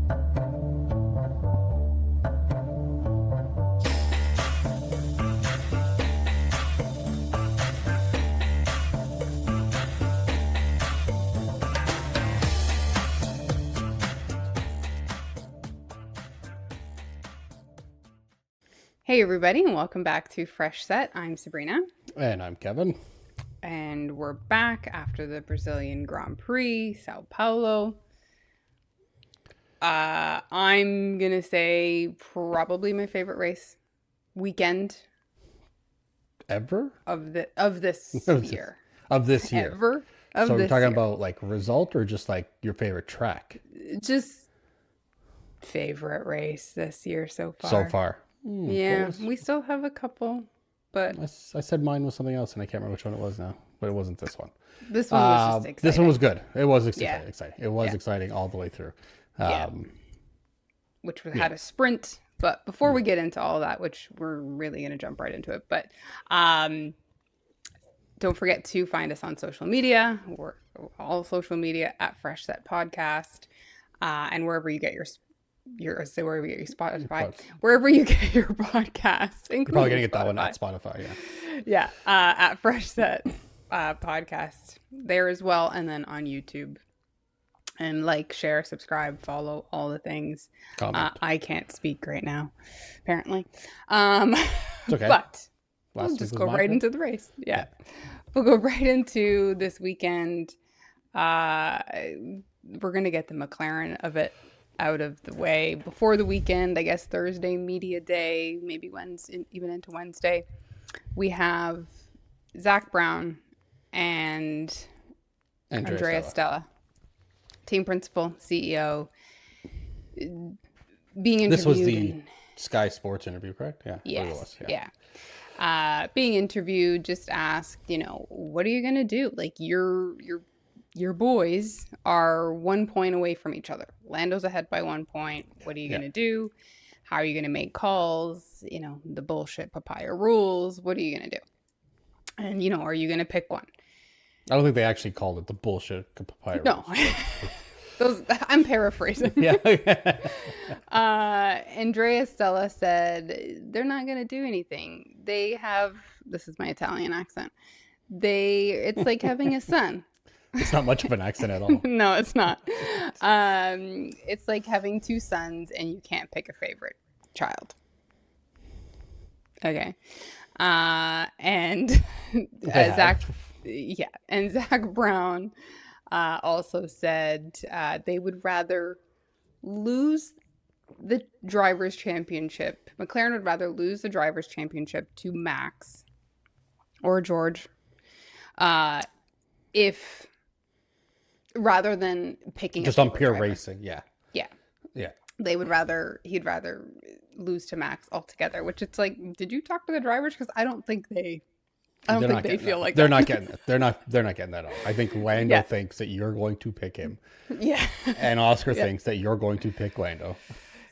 Hey everybody, and welcome back to Fresh Set. I'm Sabrina. And I'm Kevin. And we're back after the Brazilian Grand Prix, Sao Paulo. I'm gonna say probably my favorite race weekend Ever? of this Of year. this year. Ever So of we're this talking year. about like result or just like your favorite track Just favorite race this year so far. so far? Yeah, we still have a couple, but I said mine was something else and I can't remember which one it was now, but it wasn't this one. this one was just exciting. This one was good. It was Yeah. exciting. It was exciting all the way through. Yeah. Which had a sprint. But before we get into all that, which we're really going to jump right into it, but don't forget to find us on social media. We're all social media at Fresh Set Podcast, and wherever you get your wherever you get your Spotify, wherever you get your podcast. You're probably gonna get that one at Spotify. Yeah, at Fresh Set Podcast there as well, and then on YouTube. And like, share, subscribe, follow, all the things. I can't speak right now, apparently. It's okay. But we'll just go right into the race. Yeah. We'll go right into this weekend. We're going to get the McLaren of it out of the way before the weekend. I guess Thursday, media day, maybe Wednesday, even into Wednesday. We have Zak Brown and Andrea Stella. Team principal, CEO, being interviewed. This was the Sky Sports interview, correct? Yeah. Yes. Being interviewed, just asked, what are you gonna do? Like your boys are 1 point away from each other. Lando's ahead by 1 point. What are you gonna do? How are you gonna make calls? The bullshit papaya rules. What are you gonna do? And are you gonna pick one? I don't think they actually called it the bullshit papaya. No. I'm paraphrasing. Yeah. Andrea Stella said they're not going to do anything. They have, this is my Italian accent. It's like having a son. It's not much of an accent at all. No, it's not. It's like having two sons and you can't pick a favorite child. Okay. And Zak Brown also said they would rather lose the drivers' championship. McLaren would rather lose the drivers' championship to Max or George, if rather than picking just on pure racing. Yeah. He'd rather lose to Max altogether. Which it's like, did you talk to the drivers? Because I don't think they feel like they're not getting it. They're not getting that at all. I think Lando thinks that you're going to pick him. Yeah. And Oscar thinks that you're going to pick Lando.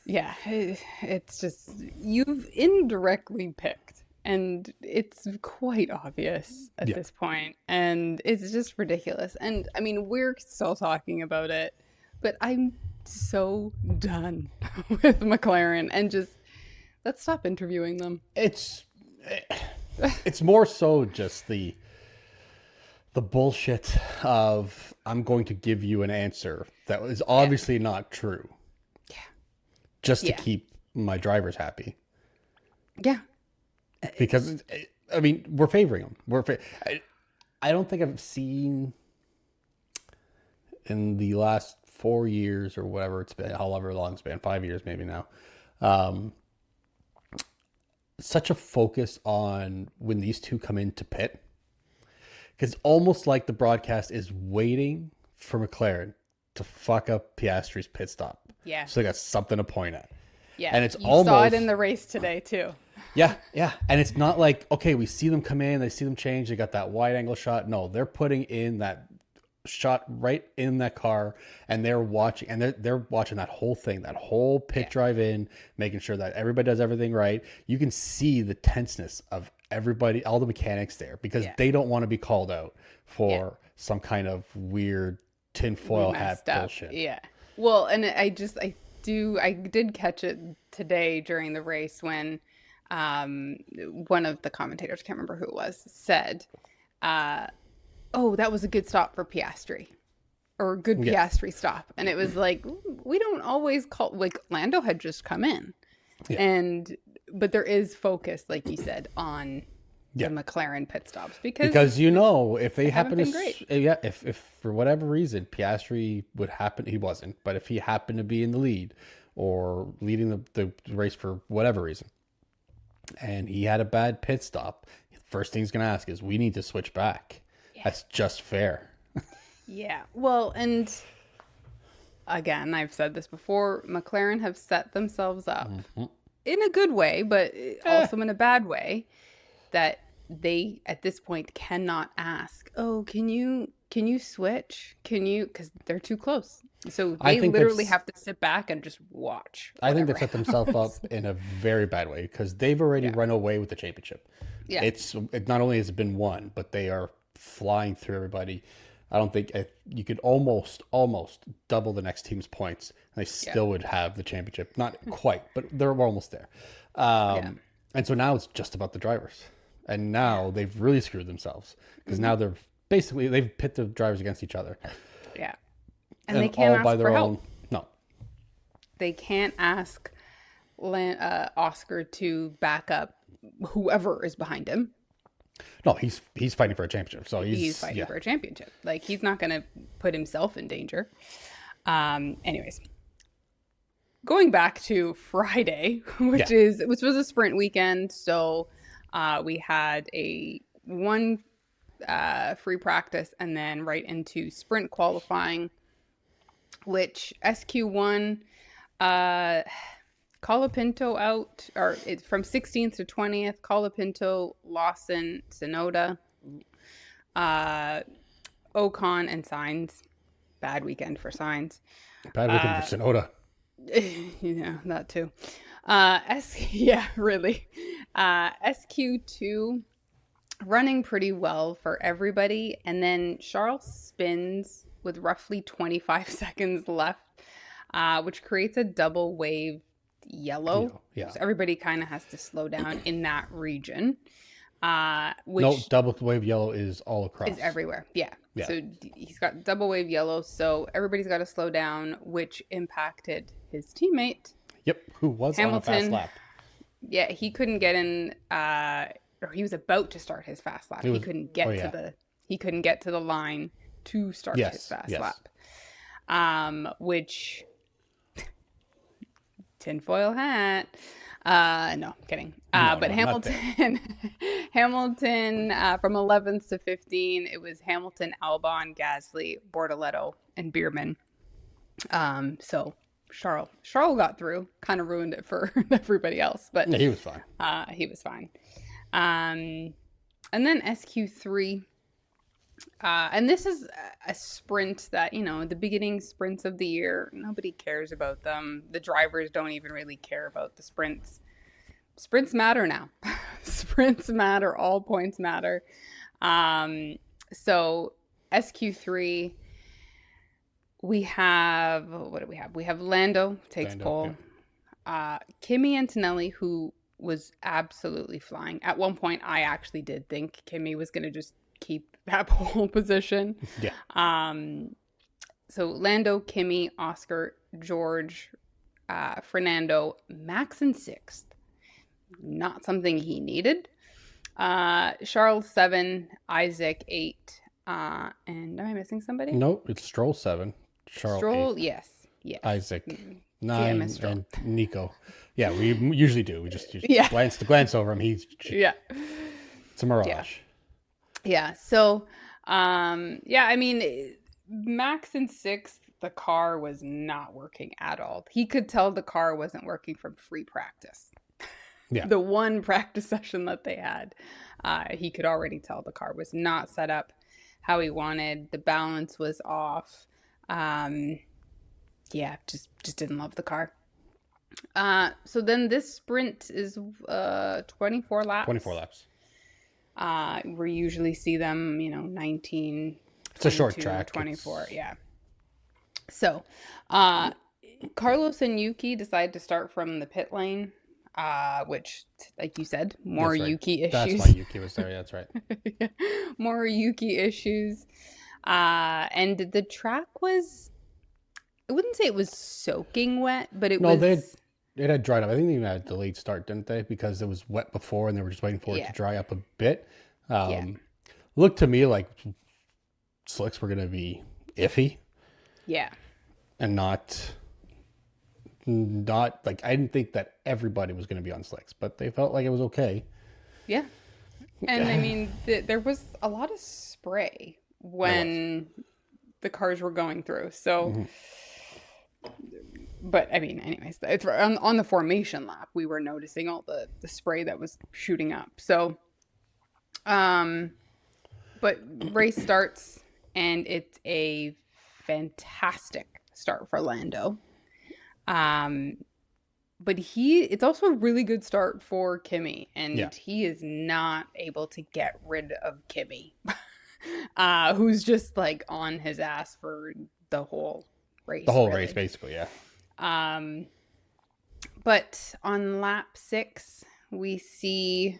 Yeah. It's just, you've indirectly picked, and it's quite obvious at this point, and it's just ridiculous. And I mean, we're still talking about it, but I'm so done with McLaren, and just let's stop interviewing them. It's more so just the bullshit of, I'm going to give you an answer that is obviously not true. Yeah. Just to keep my drivers happy. Yeah. Because, I mean, we're favoring them. I don't think I've seen in the last 4 years or whatever it's been, however long it's been, 5 years maybe now, such a focus on when these two come into pit, because it's almost like the broadcast is waiting for McLaren to fuck up Piastri's pit stop. Yeah. So they got something to point at. Yeah. And it's you almost saw it in the race today too. Yeah. And it's not like, okay, we see them come in, they see them change, they got that wide angle shot. No, they're putting in that shot right in that car, and they're watching, and they're watching that whole thing, that whole pit drive in, making sure that everybody does everything right. You can see the tenseness of everybody, all the mechanics there, because they don't want to be called out for some kind of weird tinfoil hat bullshit. Yeah. Well, and did catch it today during the race when one of the commentators, I can't remember who it was, said, oh, that was a good stop for Piastri, or good Piastri stop. And it was like, we don't always call, like, Lando had just come in. But there is focus, like you said, on the McLaren pit stops because if they happen to if for whatever reason Piastri would happen, he wasn't, but if he happened to be in the lead or leading the race for whatever reason and he had a bad pit stop, first thing he's gonna ask is, we need to switch back. That's just fair. Well, and again, I've said this before, McLaren have set themselves up in a good way, but also in a bad way, that they at this point cannot ask, oh, can you switch? Because they're too close. So they literally have to sit back and just watch. I think they've set themselves up in a very bad way because they've already run away with the championship. It not only has it been won, but they are flying through everybody. I don't think you could almost double the next team's points and they still would have the championship. Not quite, but they're almost there. And so now it's just about the drivers. And now they've really screwed themselves because now they've pit the drivers against each other. Yeah. And they can't ask for help. No. They can't ask Oscar to back up whoever is behind him. No, he's fighting for a championship. So he's fighting for a championship. Like, he's not going to put himself in danger. Anyways, going back to Friday, which was a sprint weekend. So we had one free practice and then right into sprint qualifying, which SQ1, Colapinto out, or it's from 16th to 20th. Colapinto, Lawson, Tsunoda, Ocon, and Sainz. Bad weekend for Sainz. Bad weekend for Tsunoda. Yeah, that too. Really. SQ2 running pretty well for everybody, and then Charles spins with roughly 25 seconds left, which creates a double wave yellow. So everybody kind of has to slow down in that region. Which double wave yellow is all across. Is everywhere. Yeah. So he's got double wave yellow, so everybody's got to slow down, which impacted his teammate. Yep, who was Hamilton, on a fast lap. Yeah, he couldn't get in, or he was about to start his fast lap. He couldn't get to the line to start his fast lap. Which tinfoil hat. No, I'm kidding. But Hamilton from 11th to 15, it was Hamilton, Albon, Gasly, Bortoleto, and Bierman. So Charles got through, kind of ruined it for everybody else, but he was fine. He was fine. And then SQ3. And this is a sprint that, the beginning sprints of the year, nobody cares about them. The drivers don't even really care about the sprints. Sprints matter now. Sprints matter. All points matter. So SQ3, we have, what do we have? We have Lando takes pole. Yeah. Kimi Antonelli, who was absolutely flying. At one point, I actually did think Kimi was going to just keep that pole position. Yeah. So Lando, Kimi, Oscar, George, Fernando, Max in 6th. Not something he needed. Charles 7, Isaac 8, and am I missing somebody? No, it's Stroll 7, Stroll 8. Yes. Isaac 9, and Nico. Yeah, we usually do. We just glance over him. It's a mirage. Yeah. So, I mean, Max in 6th, the car was not working at all. He could tell the car wasn't working from free practice. Yeah. The one practice session that they had, he could already tell the car was not set up how he wanted. The balance was off. Just didn't love the car. So then this sprint is 24 laps. 24 laps. We usually see them, 19. It's a short track. 24, yeah. So Carlos and Yuki decide to start from the pit lane, which, like you said, more That's right. Yuki That's issues. why Yuki was there. Yeah, that's right. Yeah, more Yuki issues. And the track was, I wouldn't say it was soaking wet, but it No, was, it had dried up. I think they even had a delayed start, didn't they? Because it was wet before, and they were just waiting for it to yeah, dry up a bit. yeah, Looked to me like slicks were going to be iffy yeah. and not like I didn't think that everybody was going to be on slicks, but they felt like it was okay. Yeah. And I mean, there was a lot of spray There was. when the cars were going through. So, but I mean, anyways, on the formation lap, we were noticing all the spray that was shooting up. So, but race starts and it's a fantastic start for Lando. But it's also a really good start for Kimi, and Yeah. he is not able to get rid of Kimi, who's just like on his ass for the whole race. The whole really. race, basically, yeah. But on lap 6, we see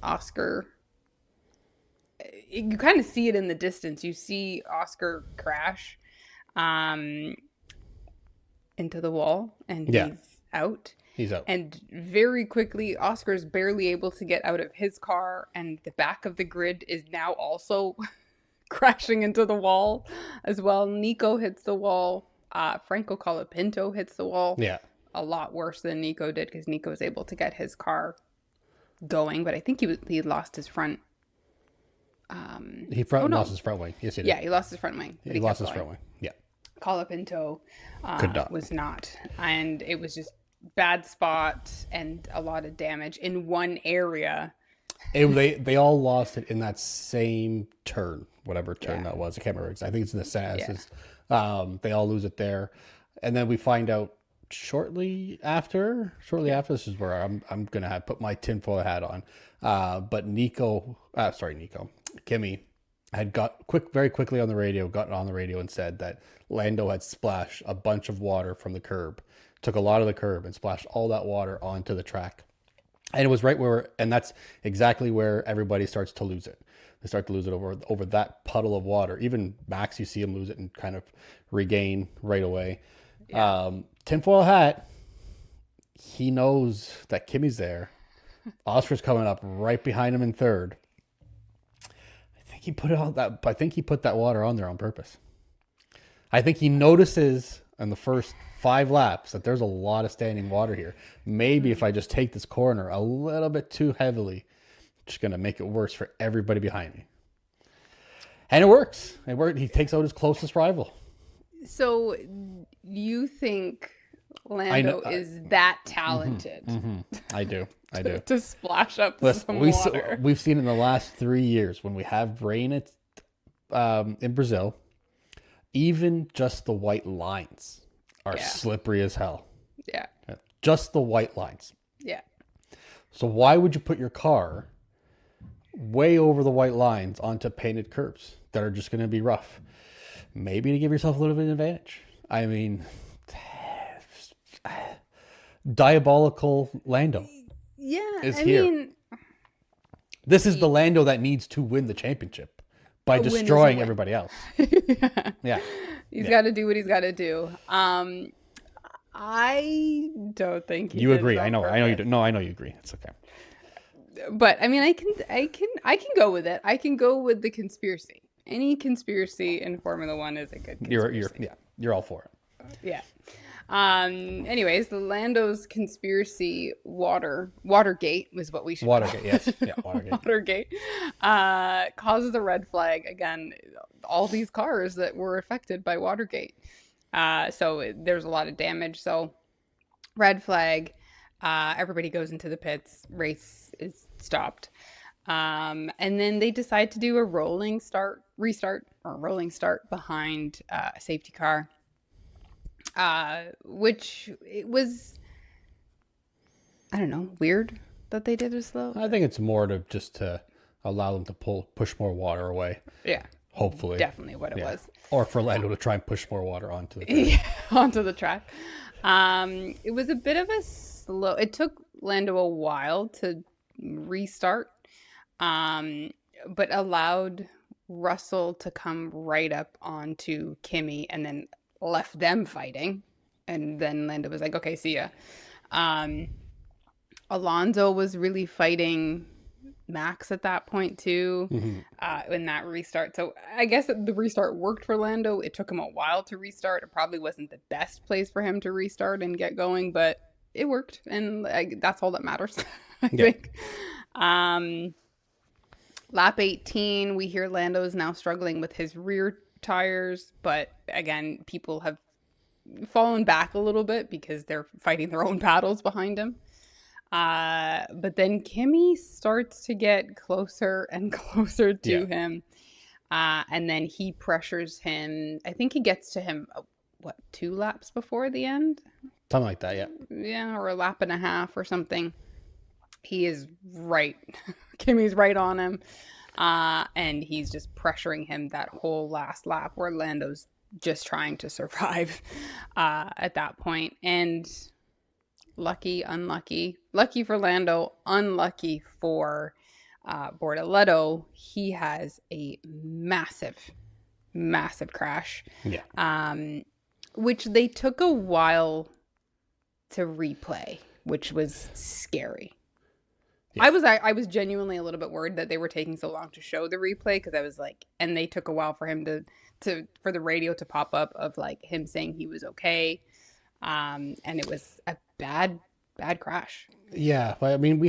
Oscar. You kind of see it in the distance. You see Oscar crash into the wall, and he's out. He's out. And very quickly, Oscar's barely able to get out of his car, and the back of the grid is now also crashing into the wall as well. Nico hits the wall. Franco Colapinto hits the wall. Yeah. A lot worse than Nico did, because Nico was able to get his car going, but I think he lost his front. Lost his front wing. Yes, he did. Yeah, he lost his front wing. He lost his front wing. Yeah. Colapinto was not, and it was just bad spot and a lot of damage in one area. They all lost it in that same turn, whatever turn that was. I can't remember. I think it's in the Sasses. They all lose it there, and then we find out shortly after. This is where I'm gonna have put my tinfoil hat on. But Kimi had very quickly on the radio, gotten on the radio and said that Lando had splashed a bunch of water from the curb, took a lot of the curb and splashed all that water onto the track. And it was right and that's exactly where everybody starts to lose it. They start to lose it over that puddle of water. Even Max, you see him lose it and kind of regain right away. Yeah. Tinfoil hat, he knows that Kimi's there. Oscar's coming up right behind him in third. I think he put that water on there on purpose. I think he notices in the first 5 laps that there's a lot of standing water here. Maybe if I just take this corner a little bit too heavily, it's just going to make it worse for everybody behind me. And it works. It worked. He takes out his closest rival. So you think Lando is that talented? I do. To splash up some water. We've seen in the last 3 years when we have rain in Brazil, even just the white lines are slippery as hell. Yeah. Just the white lines. Yeah. So why would you put your car way over the white lines onto painted curbs that are just going to be rough? Maybe to give yourself a little bit of advantage. I mean, diabolical Lando. Yeah, here. This is the Lando that needs to win the championship by destroying everybody else. Yeah. He's got to do what he's got to do. I don't think you agree. I know you do. No, I know you agree. It's okay. But I mean, I can go with it. I can go with the conspiracy. Any conspiracy in Formula One is a good conspiracy. You're all for it. Yeah. Anyways, the Lando's conspiracy Watergate was what we should Watergate, yes. Yeah, Watergate. Watergate causes the red flag again. All these cars that were affected by Watergate. So there's a lot of damage. So red flag. Everybody goes into the pits. Race is stopped. And then they decide to do a rolling start behind a safety car. Which it was, I don't know, weird that they did it slow. I think it's more to allow them to push more water away. Yeah. Hopefully. definitely what it was. Or for Lando to try and push more water onto the track. Onto the track. It was a bit of a slow. It took Lando a while to restart, but allowed Russell to come right up onto Kimi and then left them fighting. And then Lando was like, okay, see ya. Alonso was really fighting Max at that point too, in that restart. So I guess the restart worked for Lando. It took him a while to restart. It probably wasn't the best place for him to restart and get going, but it worked, and that's all that matters. I think. Lap 18, we hear Lando is now struggling with his rear tires, but again, people have fallen back a little bit because they're fighting their own battles behind him. But then Kimi starts to get closer and closer to him. And then he pressures him. I think he gets to him, 2 laps before the end? Something like that, yeah. Yeah, or a lap and a half or something. He is right. Kimi's right on him. And he's just pressuring him that whole last lap where Lando's just trying to survive at that point. And lucky, unlucky. Lucky for Lando, unlucky for Bortoleto. He has a massive, massive crash. Yeah. Which they took a while to replay, which was scary. Yeah. I was genuinely a little bit worried that they were taking so long to show the replay, because I was like, and they took a while for him for the radio to pop up of like him saying he was okay. And it was a bad crash. Yeah, but I mean,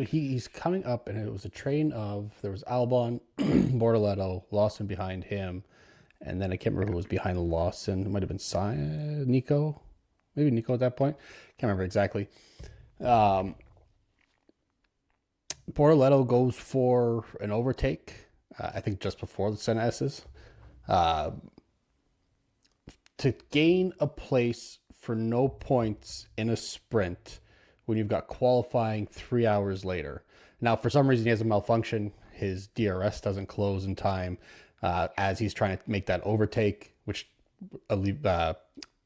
he's coming up, and it was a train of, there was Albon, Bortoleto, Lawson behind him, and then I can't remember who was behind Lawson. It might have been Nico, maybe Nico at that point. Can't remember exactly. Bortoleto goes for an overtake, I think just before the Senna S's, to gain a place for no points in a sprint when you've got qualifying 3 hours later. Now, for some reason, he has a malfunction. His DRS doesn't close in time as he's trying to make that overtake, which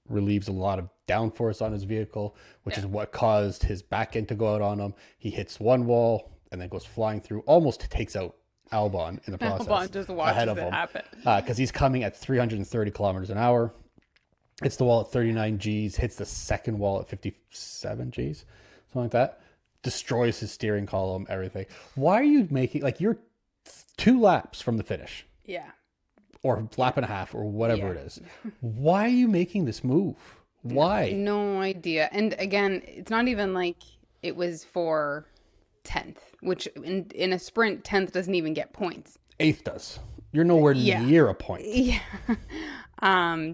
relieves a lot of downforce on his vehicle, which is what caused his back end to go out on him. He hits one wall and then goes flying through, almost takes out Albon in the process. Albon just watches ahead of it him, happen. because he's coming at 330 kilometers an hour. Hits the wall at 39 Gs, hits the second wall at 57 Gs, something like that. Destroys his steering column, everything. Why are you making, like, you're 2 laps from the finish? Yeah. Or lap and a half, or whatever it is. Why are you making this move? Why? No idea. And again, it's not even like it was for 10th, which in a sprint, 10th doesn't even get points. 8th does. You're nowhere near a point. Yeah.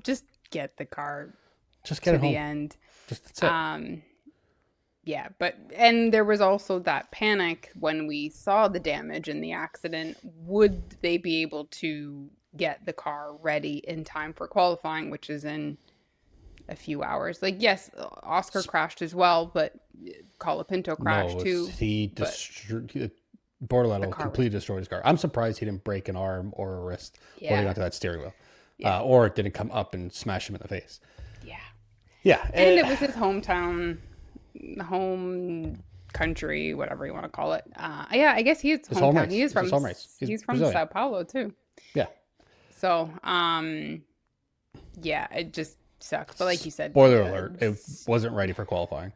Just get the car just get to it home. The end. Just that's it. Yeah, and there was also that panic when we saw the damage in the accident. Would they be able to get the car ready in time for qualifying, which is in a few hours? Like, yes, Oscar crashed as well, but Colapinto crashed too. Bortoleto completely destroyed his car. I'm surprised he didn't break an arm or a wrist holding onto that steering wheel. Or it didn't come up and smash him in the face. Yeah. And it was his hometown, home country, whatever you want to call it. I guess he is hometown. He is from he's from Sao Paulo too. Yeah. So, it just sucks. But like you said, spoiler alert, it wasn't ready for qualifying.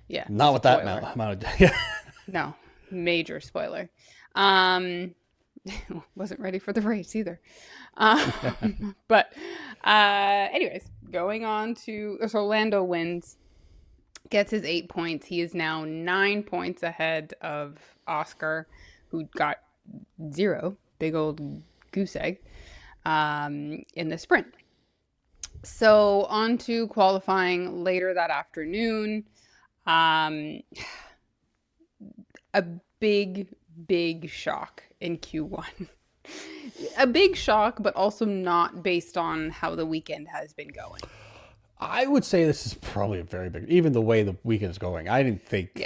Yeah. Not with that amount of No, major spoiler. Wasn't ready for the race either. But anyways, going on to, so Lando wins, gets his 8 points. He is now 9 points ahead of Oscar, who got 0, big old goose egg, in the sprint. So on to qualifying later that afternoon. A big shock in Q1. A big shock, but also not based on how the weekend has been going. I would say this is probably a very big, even the way the weekend's going. I didn't think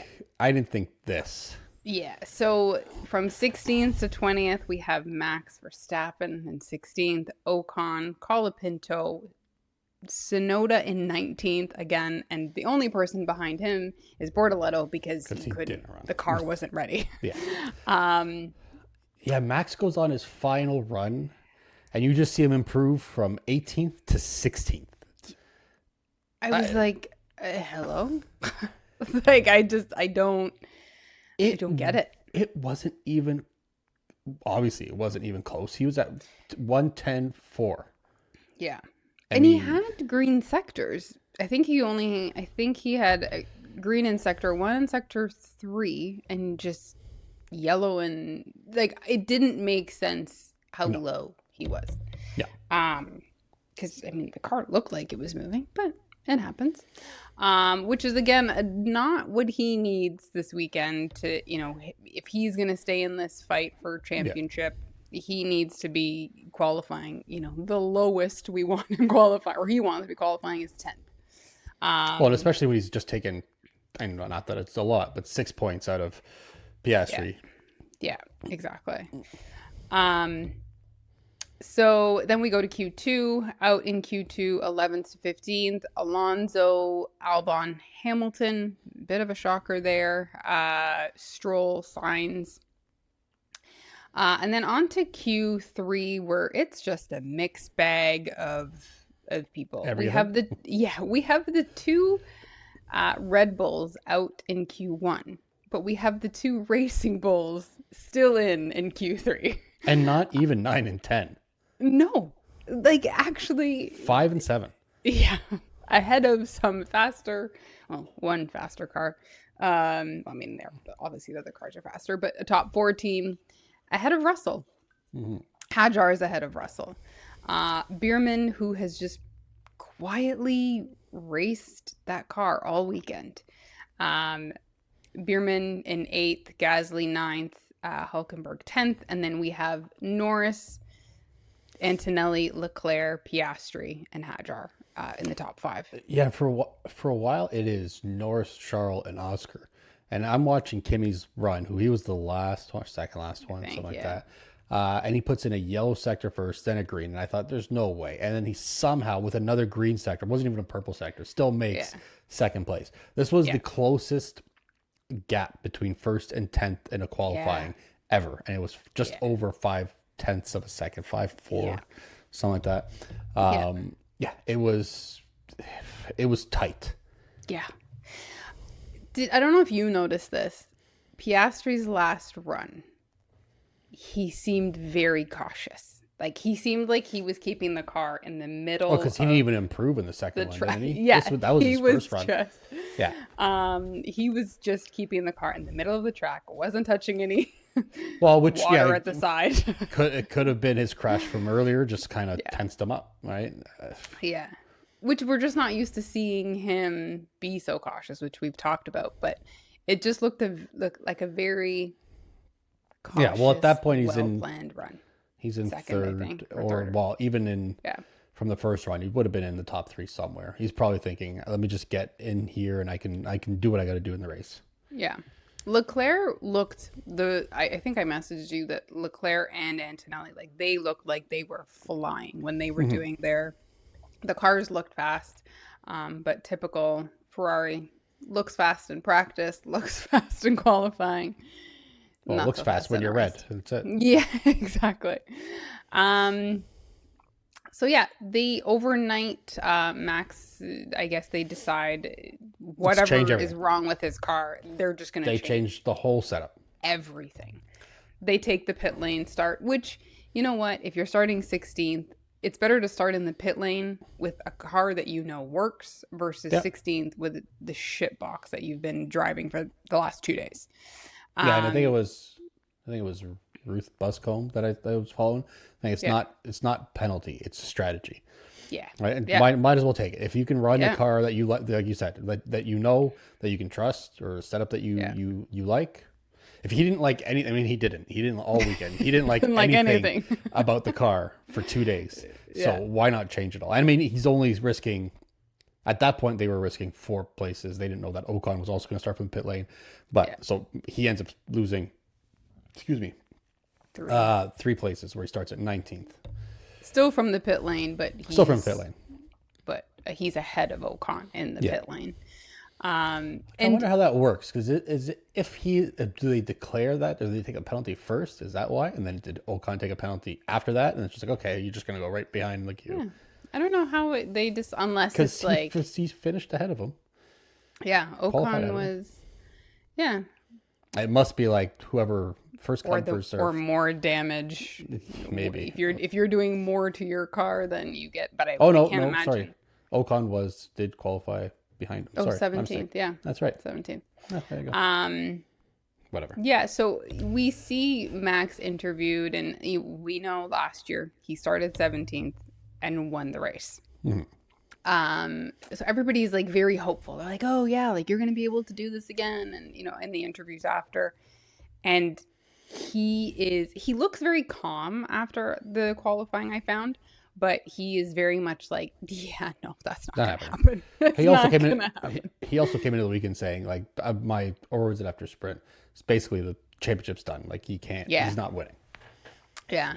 this. Yeah, so from 16th to 20th, we have Max Verstappen in 16th, Ocon, Colapinto, Sonoda in 19th again, and the only person behind him is Bortoletto because he couldn't, didn't run. the car wasn't ready. Yeah. Um, Yeah, Max goes on his final run, and you just see him improve from 18th to 16th. I was like, hello? Like, I don't get it. It wasn't even, obviously, it wasn't even close. He was at 110.4. Yeah. I And he mean, had green sectors. I think he had green in sector 1 and sector 3 and just yellow, and like it didn't make sense how No. low he was. Yeah. Because I mean the car looked like it was moving, but it happens. Which is again not what he needs this weekend to, if he's gonna stay in this fight for championship, he needs to be qualifying, the lowest we want him qualify, or he wants to be qualifying is 10th. Well, and especially when he's just taken, I know, not that it's a lot, but 6 points out of Piastri. Yeah, exactly. So then we go to Q2. Out in Q2, 11th to 15th, Alonso, Albon, Hamilton. Bit of a shocker there. Stroll, Sainz. And then on to Q3, where it's just a mixed bag of people. Everything. We have the two Red Bulls out in Q1, but we have the two Racing Bulls still in Q3. And not even 9 and 10. No, like actually 5 and 7. Yeah, ahead of some one faster car. I mean, obviously the other cars are faster, but a top 4 team ahead of Russell. Mm-hmm. Hadjar is ahead of Russell. Bierman, who has just quietly raced that car all weekend. Bierman in 8th, Gasly 9th, Hulkenberg 10th, and then we have Norris, Antonelli, Leclerc, Piastri, and Hadjar in the top 5. Yeah, for a while it is Norris, Charles, and Oscar. And I'm watching Kimi's run, who he was the second last one, something like that. And he puts in a yellow sector first, then a green. And I thought, there's no way. And then he somehow, with another green sector, wasn't even a purple sector, still makes second place. This was the closest gap between first and 10th in a qualifying ever. And it was just over 0.5 of a second, 5.4, something like that. It was tight. Yeah. I don't know if you noticed this. Piastri's last run, he seemed very cautious. Like he seemed like he was keeping the car in the middle. Oh, because he didn't even improve in the second one, didn't he? Yeah, that was his first run. He was just keeping the car in the middle of the track. Wasn't touching any water at the side. It could have been his crash from earlier, just kind of tensed him up, right? Yeah. Which we're just not used to seeing him be so cautious, which we've talked about. But it just looked like a very cautious, yeah. Well, at that point, he's in planned run. He's in second, third, third. Well, even in from the first run, he would have been in the top 3 somewhere. He's probably thinking, "Let me just get in here, and I can do what I got to do in the race." Yeah. Leclerc looked I think I messaged you that Leclerc and Antonelli, like they looked like they were flying when they were doing the cars looked fast, but typical Ferrari, looks fast in practice, looks fast in qualifying. Well, it looks so fast when you're red. That's it. Yeah, exactly. So yeah, the overnight Max, I guess they decide whatever is wrong with his car, they're just going to change the whole setup. Everything. They take the pit lane start, which, you know what, if you're starting 16th, it's better to start in the pit lane with a car that works versus 16th with the shit box that you've been driving for the last 2 days. Yeah, and I think it was Ruth Buscombe that I was following. I think it's not penalty, it's a strategy. Yeah. Right. And might as well take it. If you can run a car that you like you said, that you can trust, or a setup that you like. If he didn't like any, I mean, he didn't all weekend. He didn't like anything about the car for 2 days. So why not change it all? I mean, he's only risking At that point, they were risking 4 places. They didn't know that Ocon was also going to start from the pit lane. But so he ends up losing, excuse me, 3 places where he starts at 19th. Still from the pit lane, but Still from the pit lane. But he's ahead of Ocon in the pit lane. I wonder how that works, because do they declare that, or do they take a penalty first? Is that why? And then did Ocon take a penalty after that? And it's just like, okay, you're just going to go right behind the queue. Yeah. I don't know how they just, unless it's like... Because he's finished ahead of him. Yeah, Ocon was... Yeah. It must be like whoever first come, first serve. Or more damage. Maybe. If you're doing more to your car than you get... But I can't imagine. Sorry. Ocon did qualify behind him. Oh, sorry, 17th, yeah. That's right. 17th. Oh, there you go. Whatever. Yeah, so we see Max interviewed, and we know last year he started 17th and won the race. Mm-hmm. So everybody's like very hopeful. They're like, oh yeah, like you're going to be able to do this again. And, in the interviews after, and he looks very calm after the qualifying, I found, but he is very much like, yeah, no, that's not going to happen. He also came into the weekend saying like, my orders after sprint, it's basically the championship's done. Like he's not winning. Yeah.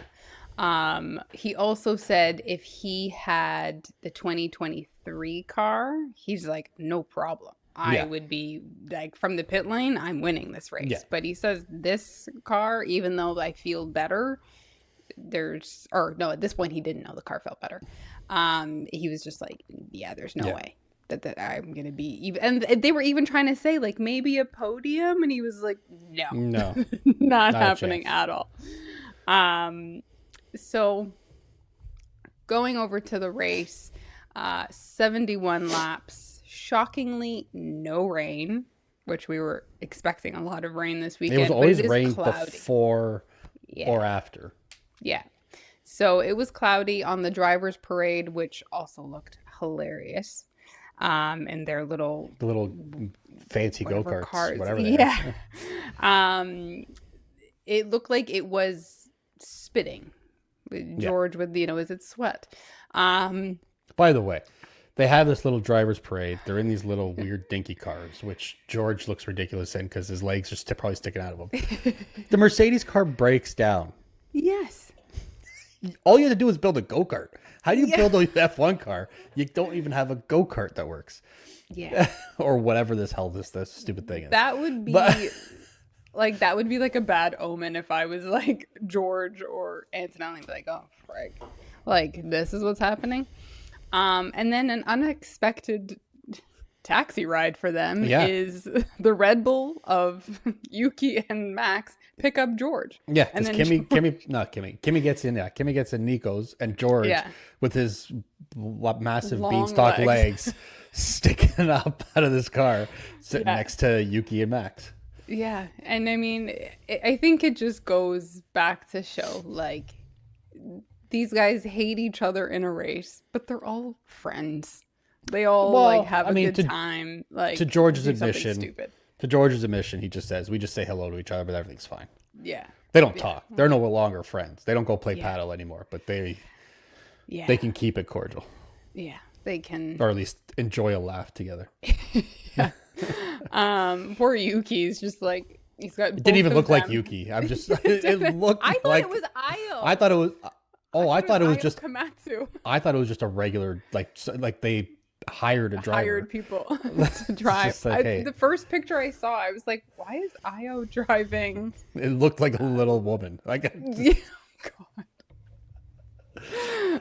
He also said if he had the 2023 car, he's like, no problem. I would be like, from the pit lane, I'm winning this race. Yeah. But he says this car, even though I feel better, at this point he didn't know the car felt better. He was just like, yeah, there's no way that I'm going to be even. And they were even trying to say like maybe a podium. And he was like, no, not happening at all. So going over to the race, 71 laps, shockingly no rain, which we were expecting a lot of rain this weekend. It was always rain before or after. Yeah. So it was cloudy on the driver's parade, which also looked hilarious. And their little fancy go-karts, cars. Whatever they are. It looked like it was spitting. George with, is it sweat? By the way, they have this little driver's parade. They're in these little weird dinky cars, which George looks ridiculous in because his legs are probably sticking out of him. The Mercedes car breaks down. Yes. All you have to do is build a go-kart. How do you build a F1 car? You don't even have a go-kart that works. Yeah. Or whatever this stupid thing is. That would be... Like, that would be like a bad omen if I was like George or Antonelli. Be like, oh, frig. Like, this is what's happening. And then an unexpected taxi ride for them is the Red Bull of Yuki and Max pick up George. Yeah, because Kimmy gets in. Yeah, Kimmy gets in Nico's, and George with his massive beanstalk legs sticking up out of this car, sitting next to Yuki and Max. Yeah, and I mean, I think it just goes back to show, like, these guys hate each other in a race, but they're all friends. They all have a good time. Like, to George's admission, he just says, we just say hello to each other, but everything's fine. Yeah. They don't talk. They're no longer friends. They don't go play paddle anymore, but they can keep it cordial. Yeah, they can. Or at least enjoy a laugh together. Yeah. Poor Yuki's just like, he's got. It didn't even look like Yuki. I'm just. It looked. I thought it was Io. I thought it was. Oh, I thought it was just Komatsu. I thought it was just a regular like they hired a driver. Hired people to drive. Like, hey. The first picture I saw, I was like, why is Io driving? It looked like a little woman. Like, God.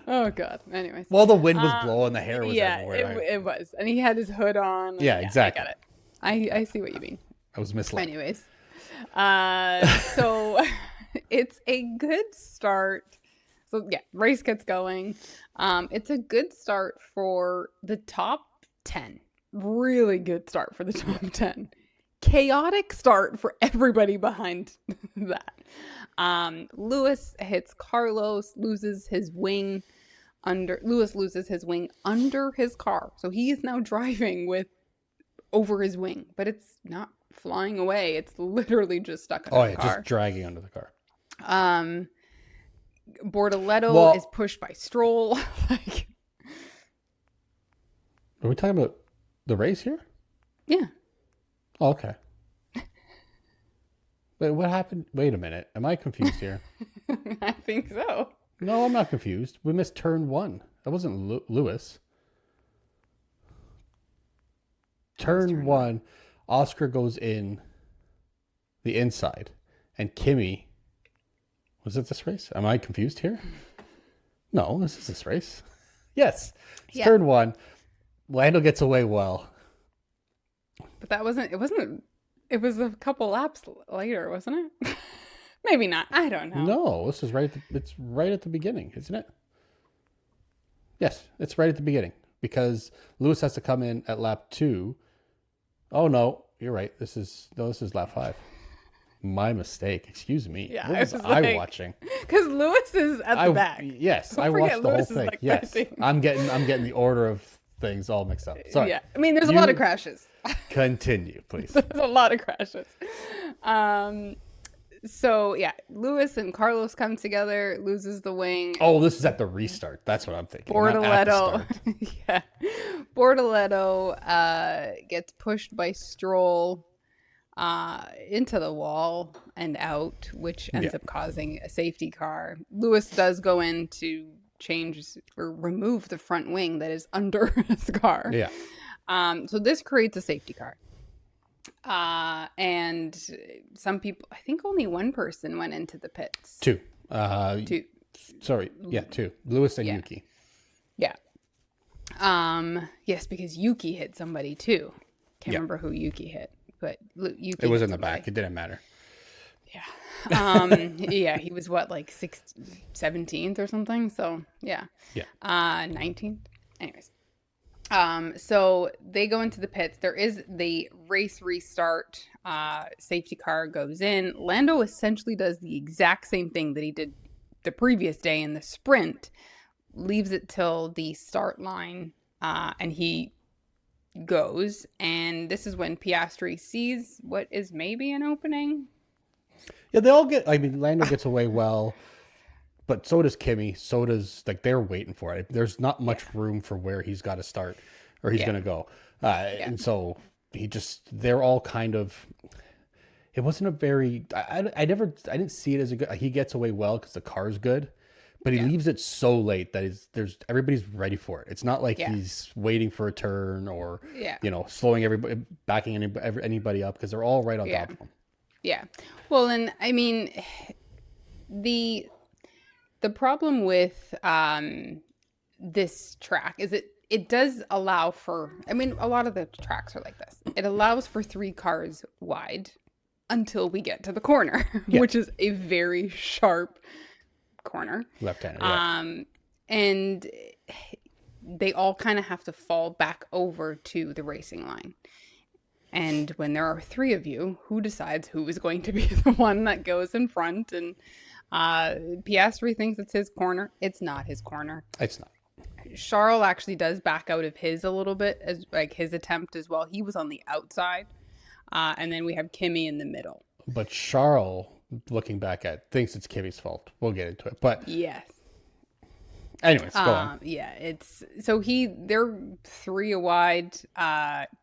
Oh God. Anyways. Well, the wind was blowing, the hair was everywhere. It was, and he had his hood on. Yeah, exactly. I got it. I see what you mean. I was misled. Anyways, so it's a good start. So yeah, race gets going. It's a good start for the top 10. Really good start for the top 10. Chaotic start for everybody behind that. Lewis hits Carlos, loses his wing under his car. So he is now driving with over his wing, but it's not flying away. It's literally just stuck in the car. Just dragging under the car. Bortoletto is pushed by Stroll. Like, Are we talking about the race here? Yeah. Oh, okay. Wait, what happened? Wait a minute. Am I confused here? I think so. No, I'm not confused. We missed turn 1. That wasn't Lewis. Turn 1, Oscar goes in the inside, and Kimi. Was it this race? Am I confused here? No, this is this race. Yes, it's turn 1. Lando gets away well. But that wasn't. It was a couple laps later, wasn't it? Maybe not. I don't know. No, this is it's right at the beginning, isn't it? Yes, it's right at the beginning because Lewis has to come in at lap 2. Oh no, you're right. This is lap 5. My mistake. Excuse me. Yeah, what was I watching? Because Lewis is at the back. Yes, Don't I watched the Lewis whole thing. Like yes, 13. I'm getting the order of things all mixed up. Sorry. Yeah, I mean, there's a lot of crashes. Continue, please. There's a lot of crashes. So yeah, Lewis and Carlos come together, loses the wing. Oh, this is at the restart. That's what I'm thinking. Bortoletto, yeah, Bortoletto gets pushed by Stroll into the wall and out, which ends up causing a safety car. Lewis does go in to change or remove the front wing that is under his car. Yeah. So this creates a safety car. And some people, I think only one person went into the pits. Two. Two. Sorry. Yeah, 2. Lewis and Yuki. Yeah. Yes, because Yuki hit somebody too. Can't remember who Yuki hit, but Yuki. It was in the back. It didn't matter. Yeah. Yeah, he was what, like 17th or something. So yeah. Yeah. 19th. Anyways. So they go into the pits. There is the race restart. Safety car goes in. Lando essentially does the exact same thing that he did the previous day in the sprint. Leaves it till the start line, and he goes. And this is when Piastri sees what is maybe an opening. Yeah, they all get. I mean, Lando gets away well, but so does Kimi. So does they're waiting for it. There's not much room for where he's got to start or he's going to go, and so they're all kind of. It wasn't a very. I didn't see it as a good. He gets away well because the car's good, but he leaves it so late that everybody's ready for it. It's not like he's waiting for a turn or slowing everybody, backing anybody up because they're all right on top of him. Yeah. Well, and I mean, the problem with this track is it does allow for, I mean, a lot of the tracks are like this. It allows for 3 cars wide until we get to the corner, which is a very sharp corner. Left-handed. Yeah. And they all kind of have to fall back over to the racing line. And when there are 3 of you, who decides who is going to be the one that goes in front? And Piastri thinks it's his corner. It's not his corner. It's not. Charles actually does back out of his a little bit, as like his attempt as well. He was on the outside. And then we have Kimi in the middle. But Charles, looking back thinks it's Kimi's fault. We'll get into it. But yes. Anyways, go on. Yeah, it's so they're 3 wide.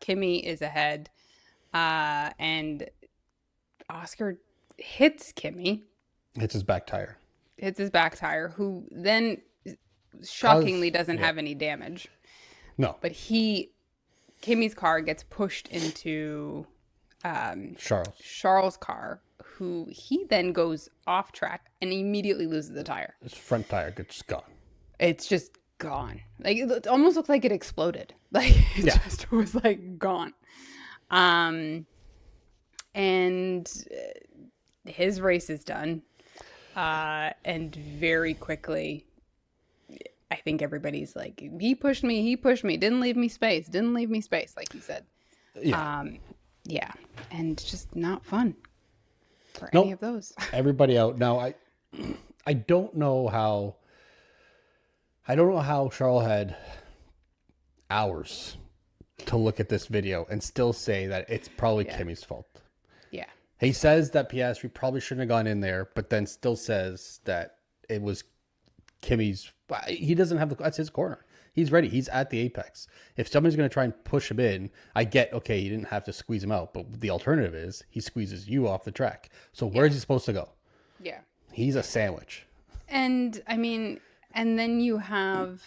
Kimi is ahead. And Oscar hits Kimi. Hits his back tire. Who then shockingly doesn't have any damage. No. But Kimi's car gets pushed into Charles' car, who he then goes off track and immediately loses the tire. His front tire gets gone. It's just gone. Like it almost looked like it exploded. Like it just was like gone. And his race is done. And very quickly, I think everybody's like, he pushed me, didn't leave me space, like you said. Yeah. Yeah. And it's just not fun for any of those. Everybody out. Now, I don't know how Charles had hours to look at this video and still say that it's probably Kimi's fault. Yeah. He says that Piastri probably shouldn't have gone in there, but then still says that it was Kimi's. He doesn't have that's his corner. He's ready. He's at the apex. If somebody's going to try and push him in, I get, okay, you didn't have to squeeze him out, but the alternative is he squeezes you off the track. So where is he supposed to go? Yeah. He's a sandwich. And I mean, and then you have,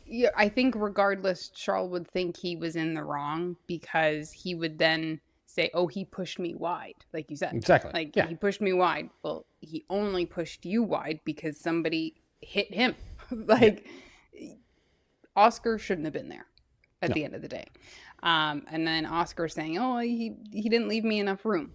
yeah, I think regardless, Charles would think he was in the wrong because he would then say, oh, he pushed me wide, like you said. Exactly. Like, Yeah. he pushed me wide. Well, he only pushed you wide because somebody hit him. Like, Oscar shouldn't have been there at the end of the day. And then Oscar saying, oh, he didn't leave me enough room.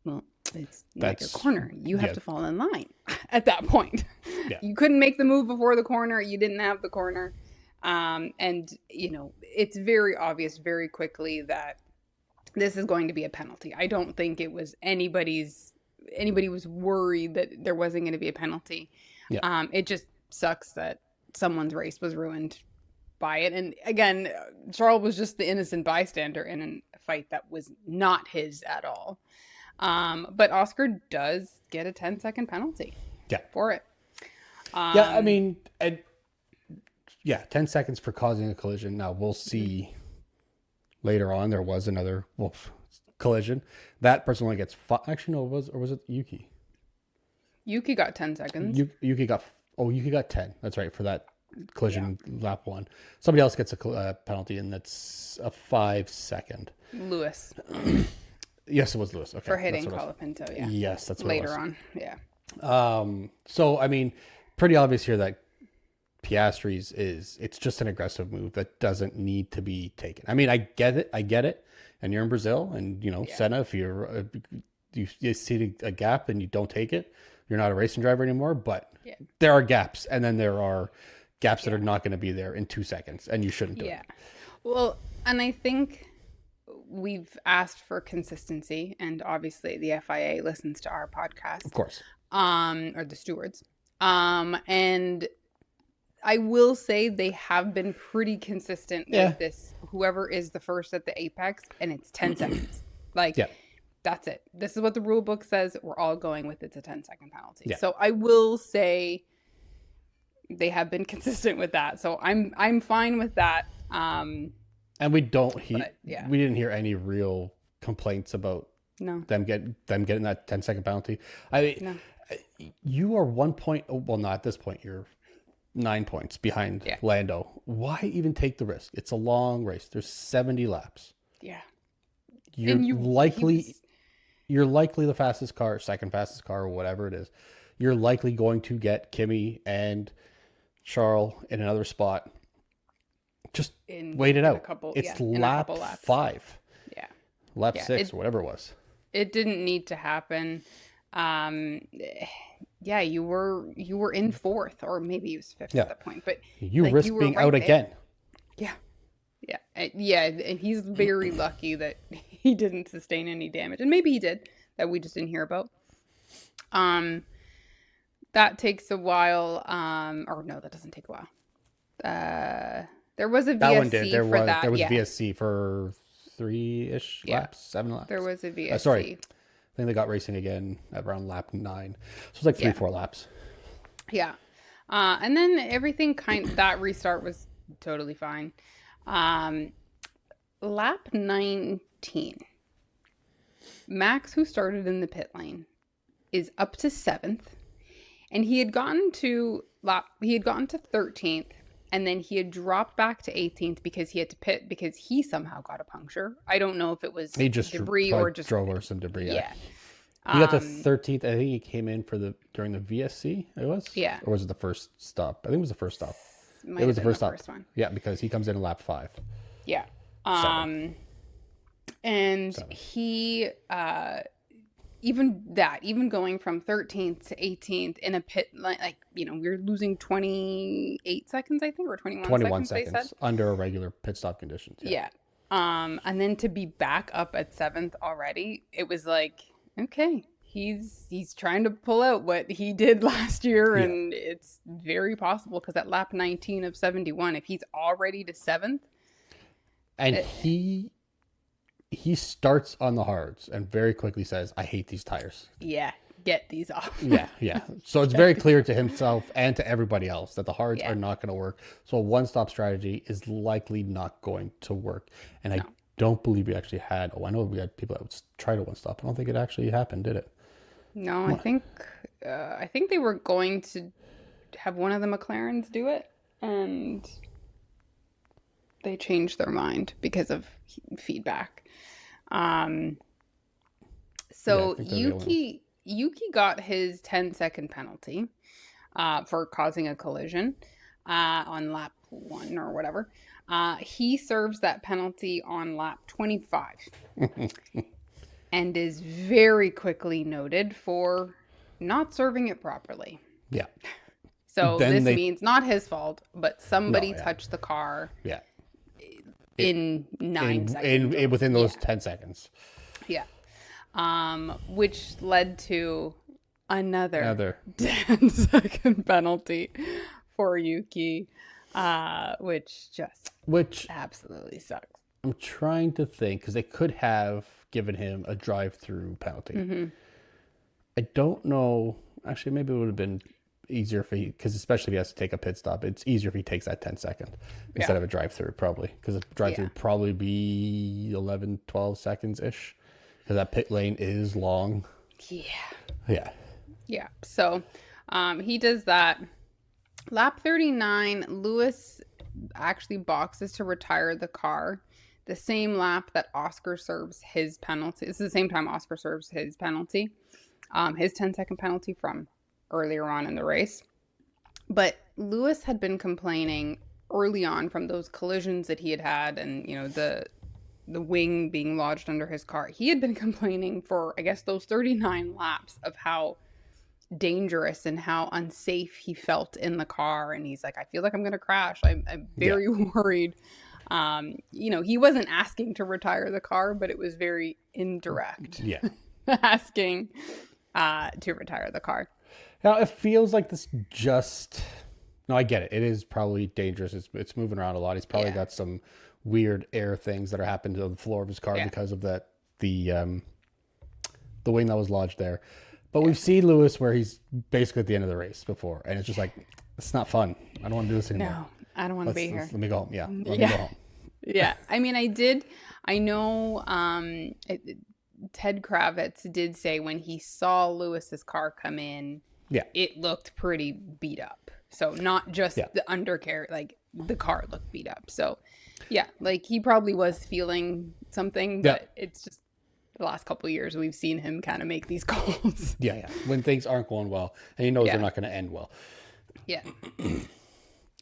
Well, it's like a corner. You have to fall in line at that point. Yeah. You couldn't make the move before the corner. You didn't have the corner. And, you know, it's very obvious very quickly that this is going to be a penalty. I don't think it was anybody was worried that there wasn't going to be a penalty. Yeah. It just sucks that someone's race was ruined by it. And again, Charles was just the innocent bystander in a fight that was not his at all. But Oscar does get a 10-second penalty for it. Yeah, I mean, 10 seconds for causing a collision. Now, we'll see later on. There was another collision. That person only gets five. Actually, no, was it Yuki? Yuki got 10 seconds. Yuki got 10. That's right, for that collision lap 1. Somebody else gets a penalty, and that's a 5-second. Lewis. Yes, it was Lewis. Okay, for hitting Colapinto, yeah. Yes, that's what later it was. on, yeah. So I mean, pretty obvious here that Piastri's it's just an aggressive move that doesn't need to be taken. I mean, I get it. And you're in Brazil, and Senna, if you see a gap and you don't take it, you're not a racing driver anymore. But there are gaps, and then there are gaps that are not going to be there in 2 seconds, and you shouldn't do it. Yeah. Well, and I think we've asked for consistency, and obviously the FIA listens to our podcast, Of course. or the stewards. And I will say they have been pretty consistent with this. Whoever is the first at the apex, and it's 10 seconds. Like, that's it. This is what the rule book says. We're all going with it's a 10-second penalty. Yeah. So I will say they have been consistent with that. So I'm fine with that. And we didn't hear any real complaints about them getting that 10-second penalty. You are 1 point. Well, not at this point. You're 9 points behind Lando. Why even take the risk? It's a long race. There's 70 laps. Yeah. You're likely the fastest car, second fastest car, or whatever it is. You're likely going to get Kimi and Charles in another spot. Just wait it out. It's lap 5. Yeah. Lap 6, or whatever it was. It didn't need to happen. You were in 4th, or maybe it was 5th at that point. But you risk being out again. Yeah. Yeah. And he's very lucky that he didn't sustain any damage. And maybe he did, that we just didn't hear about. That takes a while. Or no, that doesn't take a while. There was a VSC that one did. There was that. VSC for 3-ish laps, 7 laps. There was a VSC. Sorry. I think they got racing again at around lap 9. So it's like 3-4 laps. Yeah. And then everything that restart was totally fine. Lap 19. Max, who started in the pit lane, is up to 7th. And he had gotten to 13th. And then he had dropped back to 18th because he had to pit because he somehow got a puncture. I don't know if it was debris or just drove over some debris. Yeah. He got to 13th. I think he came in during the VSC. It was. Yeah. Or was it the first stop? I think it was the first stop. It was the first one. Yeah, because he comes in lap 5. Yeah. And he even going from 13th to 18th in a pit, we're losing 28 seconds, I think, or 21 seconds. They said. Under a regular pit stop conditions. Yeah. And then to be back up at 7th already, it was like, okay, he's trying to pull out what he did last year, and it's very possible because at lap 19 of 71, if he's already to 7th. And he starts on the hards and very quickly says, I hate these tires. Yeah. get these off. Yeah. So it's very clear to himself and to everybody else that the hards Yeah. are not going to work. So a one-stop strategy is likely not going to work. And I don't believe we actually had. Oh, I know we had people that would try to one-stop. I don't think it actually happened, did it? No, I think they were going to have one of the McLarens do it, and they changed their mind because of feedback. So I think they're the only ones. Yuki got his 10-second penalty for causing a collision on lap 1 or whatever. He serves that penalty on lap 25 and is very quickly noted for not serving it properly. Yeah. So this means not his fault, but somebody touched the car Yeah. in 9 seconds. Within those 10 seconds. Yeah. Which led to another 10-second penalty for Yuki, which absolutely sucks. I'm trying to think, because they could have given him a drive-through penalty. Mm-hmm. I don't know. Actually, maybe it would have been easier if he, because especially if he has to take a pit stop, it's easier if he takes that 10-second instead of a drive-through, probably. Because a drive-through would probably be 11, 12 seconds-ish. Because that pit lane is long. Yeah. So he does that. Lap 39, Lewis actually boxes to retire the car. The same lap that Oscar serves his penalty. It's the same time Oscar serves his penalty. His 10-second penalty from earlier on in the race. But Lewis had been complaining early on from those collisions that he had had, and the wing being lodged under his car. He had been complaining for, I guess, those 39 laps of how dangerous and how unsafe he felt in the car. And he's like, I feel like I'm going to crash. I'm very worried. He wasn't asking to retire the car, but it was very indirect. Yeah. Asking to retire the car. Now, it feels like this just... No, I get it. It is probably dangerous. It's moving around a lot. He's probably got some weird air things that are happening to the floor of his car because of the wing that was lodged there. But we've seen Lewis where he's basically at the end of the race before, and it's just like, it's not fun. I don't want to do this anymore. No, I don't want to be here. Let me go home. Yeah, let me go home. Yeah, I mean, I know Ted Kravitz did say when he saw Lewis's car come in, it looked pretty beat up. So not just the undercarriage, like the car looked beat up. So yeah, like he probably was feeling something, but it's just the last couple of years we've seen him kind of make these calls. Yeah. When things aren't going well, and he knows they're not going to end well. Yeah.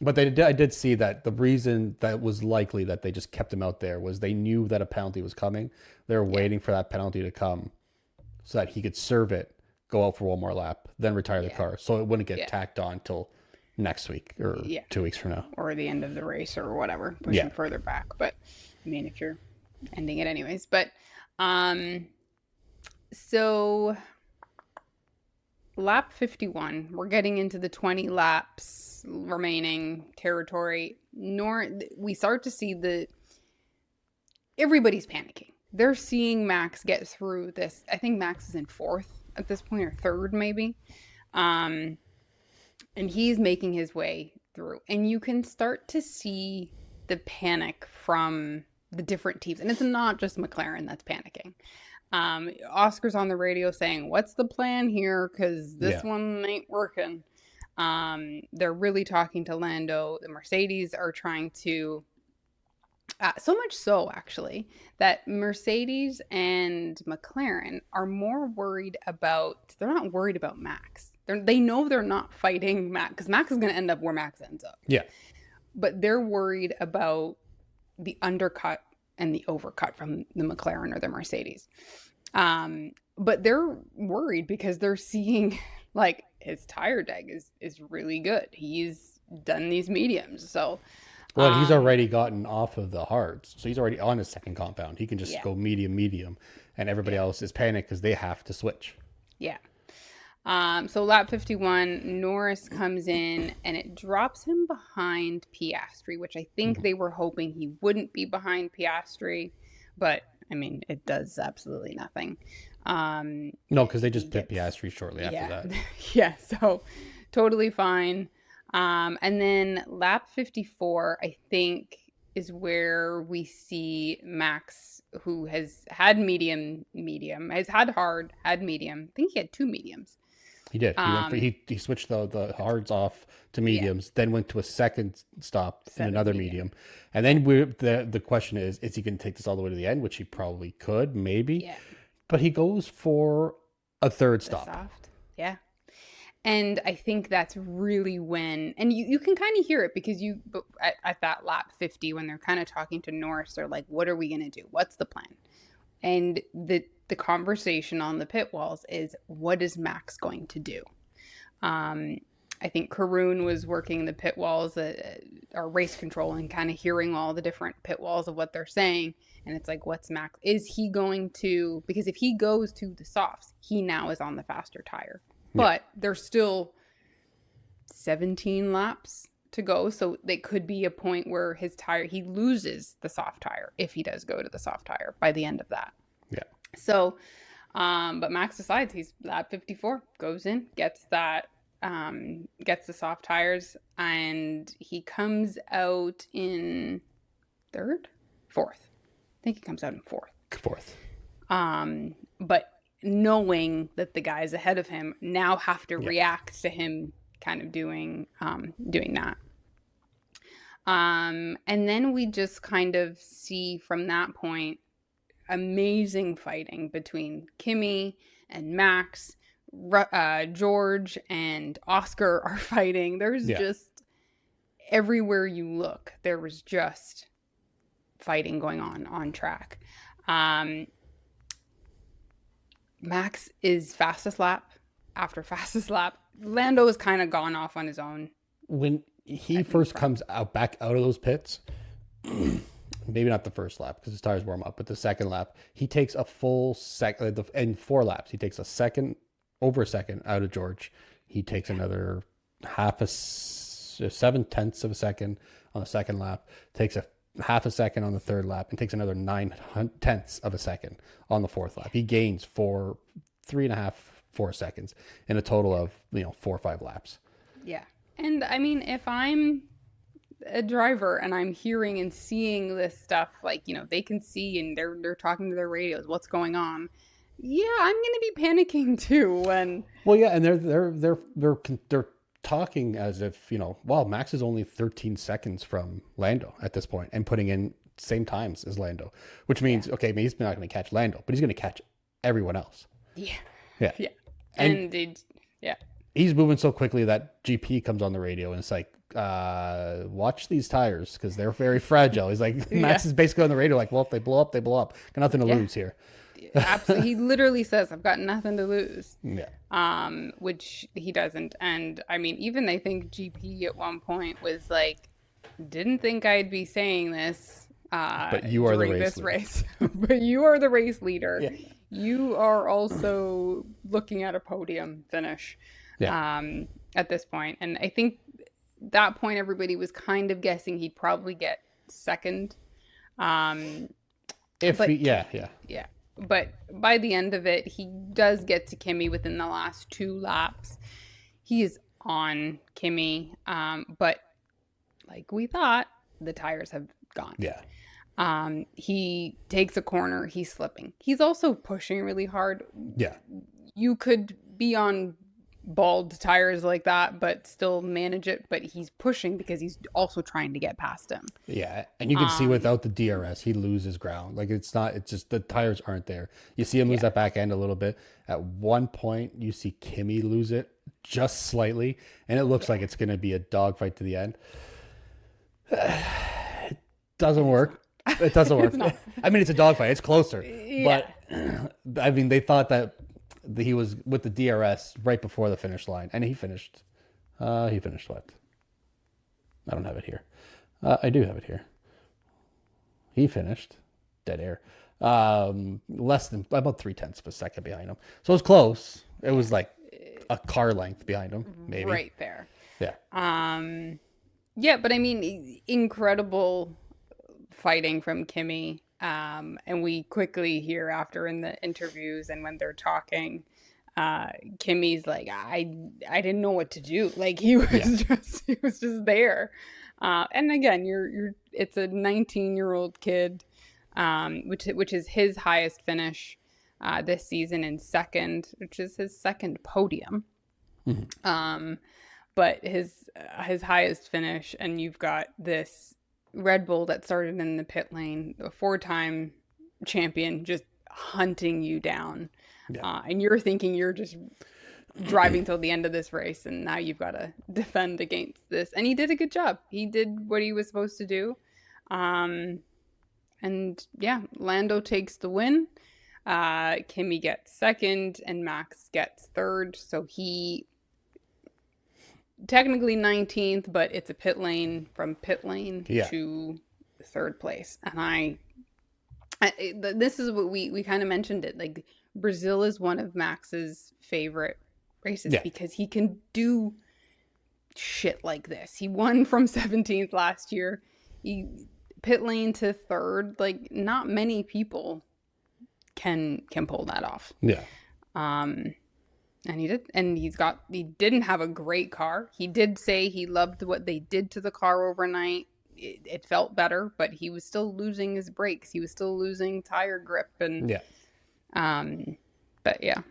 But I did see that the reason that was likely that they just kept him out there was they knew that a penalty was coming. They were waiting for that penalty to come so that he could serve it, go out for one more lap, then retire the car. So it wouldn't get tacked on till next week or 2 weeks from now. Or the end of the race or whatever, pushing further back. But I mean, if you're ending it anyways. But so lap 51, we're getting into the 20 laps remaining territory. We start to see everybody's panicking. They're seeing Max get through this. I think Max is in 4th at this point, or 3rd maybe. And he's making his way through. And you can start to see the panic from the different teams. And it's not just McLaren that's panicking. Oscar's on the radio saying, what's the plan here? Because this one ain't working. They're really talking to Lando. The Mercedes are trying to... so much so, actually, that Mercedes and McLaren are more worried about... They're not worried about Max. They know they're not fighting Max, because Max is going to end up where Max ends up. Yeah. But they're worried about the undercut and the overcut from the McLaren or the Mercedes. But they're worried because they're seeing, like, his tire deg is really good. He's done these mediums. So... Well, he's already gotten off of the hards, so he's already on his second compound. He can just go medium, and everybody else is panicked because they have to switch. Yeah. So lap 51, Norris comes in, and it drops him behind Piastri, which I think they were hoping he wouldn't be behind Piastri, but I mean, it does absolutely nothing. No, because they just pit Gets Piastri shortly after yeah, that. yeah. So totally fine. And then lap 54, I think, is where we see Max, who has had medium, has had hard, had medium. I think he had two mediums. He did. He went for Um, he switched the hards off to yeah, mediums, then went to a second stop in seven another medium. medium, and then the question is he going to take this all the way to the end, which he probably could, maybe, Yeah, but he goes for a third the stop. soft. Yeah. And I think that's really when, and you can kind of hear it because at that lap 50, when they're kind of talking to Norris, they're like, what are we going to do? What's the plan? And the conversation on the pit walls is, what is Max going to do? Um, I think Karun was working the pit walls, or race control, and kind of hearing all the different pit walls of what they're saying. And it's like, what's Max? Is he going to, because if he goes to the softs, he now is on the faster tire. But there's still 17 laps to go. So they could be a point where his tire, he loses the soft tire if he does go to the soft tire by the end of that. Yeah. So, but Max decides he's lap 54, goes in, gets the soft tires, and he comes out in fourth. I think he comes out in Fourth. But knowing that the guys ahead of him now have to react to him kind of doing that. And then we just kind of see from that point amazing fighting between Kimi and Max. George and Oscar are fighting. There's just everywhere you look, there was just fighting going on track. Max is fastest lap after fastest lap. Lando has kind of gone off on his own. When he first comes back out of those pits, maybe not the first lap because his tires warm up, but the second lap, he takes a full second. In 4 laps, he takes over a second out of George. He takes another 7/10 of a second on the second lap, takes a half a second on the third lap, and takes another 9/10 of a second on the fourth lap. He gains 4 seconds in a total of 4 or 5 laps. Yeah. And I mean, if I'm a driver and I'm hearing and seeing this stuff, like, they can see and they're talking to their radios, what's going on. Yeah, I'm going to be panicking too when. Well, yeah, and they're talking as if, wow, Max is only 13 seconds from Lando at this point and putting in same times as Lando, which means, okay, maybe he's not going to catch Lando, but he's going to catch everyone else. Yeah. Yeah. Yeah. And yeah. He's moving so quickly that GP comes on the radio and it's like, watch these tires because they're very fragile. He's like, Max is basically on the radio like, well, if they blow up, they blow up. Got nothing to lose here. Absolutely. He literally says, I've got nothing to lose. Yeah. Which he doesn't. And I mean, even I think GP at one point was like, didn't think I'd be saying this but you are during this race. But you are the race leader. Yeah. You are also looking at a podium finish at this point. And I think that point everybody was kind of guessing he'd probably get second. Yeah. But by the end of it, he does get to Kimi within the last 2 laps. He is on Kimi, but like we thought, the tires have gone. Yeah. He takes a corner. He's slipping. He's also pushing really hard. Yeah. You could be on bald tires like that, but still manage it. But he's pushing because he's also trying to get past him. Yeah, and you can see without the DRS, he loses ground. Like it's just the tires aren't there. You see him lose that back end a little bit. At one point, you see Kimi lose it just slightly, and it looks like it's going to be a dogfight to the end. It doesn't work. It doesn't work. I mean, it's a dogfight. It's closer. Yeah. But, I mean, they thought that he was with the DRS right before the finish line. And he finished what? I don't have it here. I do have it here. He finished dead air. Less than about 0.3 of a second behind him. So it was close. It was like a car length behind him, maybe. Right there. Yeah. Yeah, but I mean, incredible fighting from Kimi. And we quickly hear after in the interviews and when they're talking, Kimmy's like, I didn't know what to do. Like he was just there. And again, it's a 19-year-old kid, which is his highest finish this season in second, which is his second podium. Mm-hmm. But his highest finish, and you've got this Red Bull that started in the pit lane, a 4-time champion, just hunting you down. Yeah. And you're thinking you're just driving till the end of this race, and now you've got to defend against this. And he did a good job. He did what he was supposed to do. And yeah, Lando takes the win. Kimi gets second, and Max gets third. So he technically 19th, but it's a pit lane from pit lane to third place. And this is what we kind of mentioned it. Like Brazil is one of Max's favorite races because he can do shit like this. He won from 17th last year. He pit lane to third. Like not many people can pull that off. Yeah. And he did. And he didn't have a great car. He did say he loved what they did to the car overnight. It felt better, but he was still losing his brakes. He was still losing tire grip. And but yeah.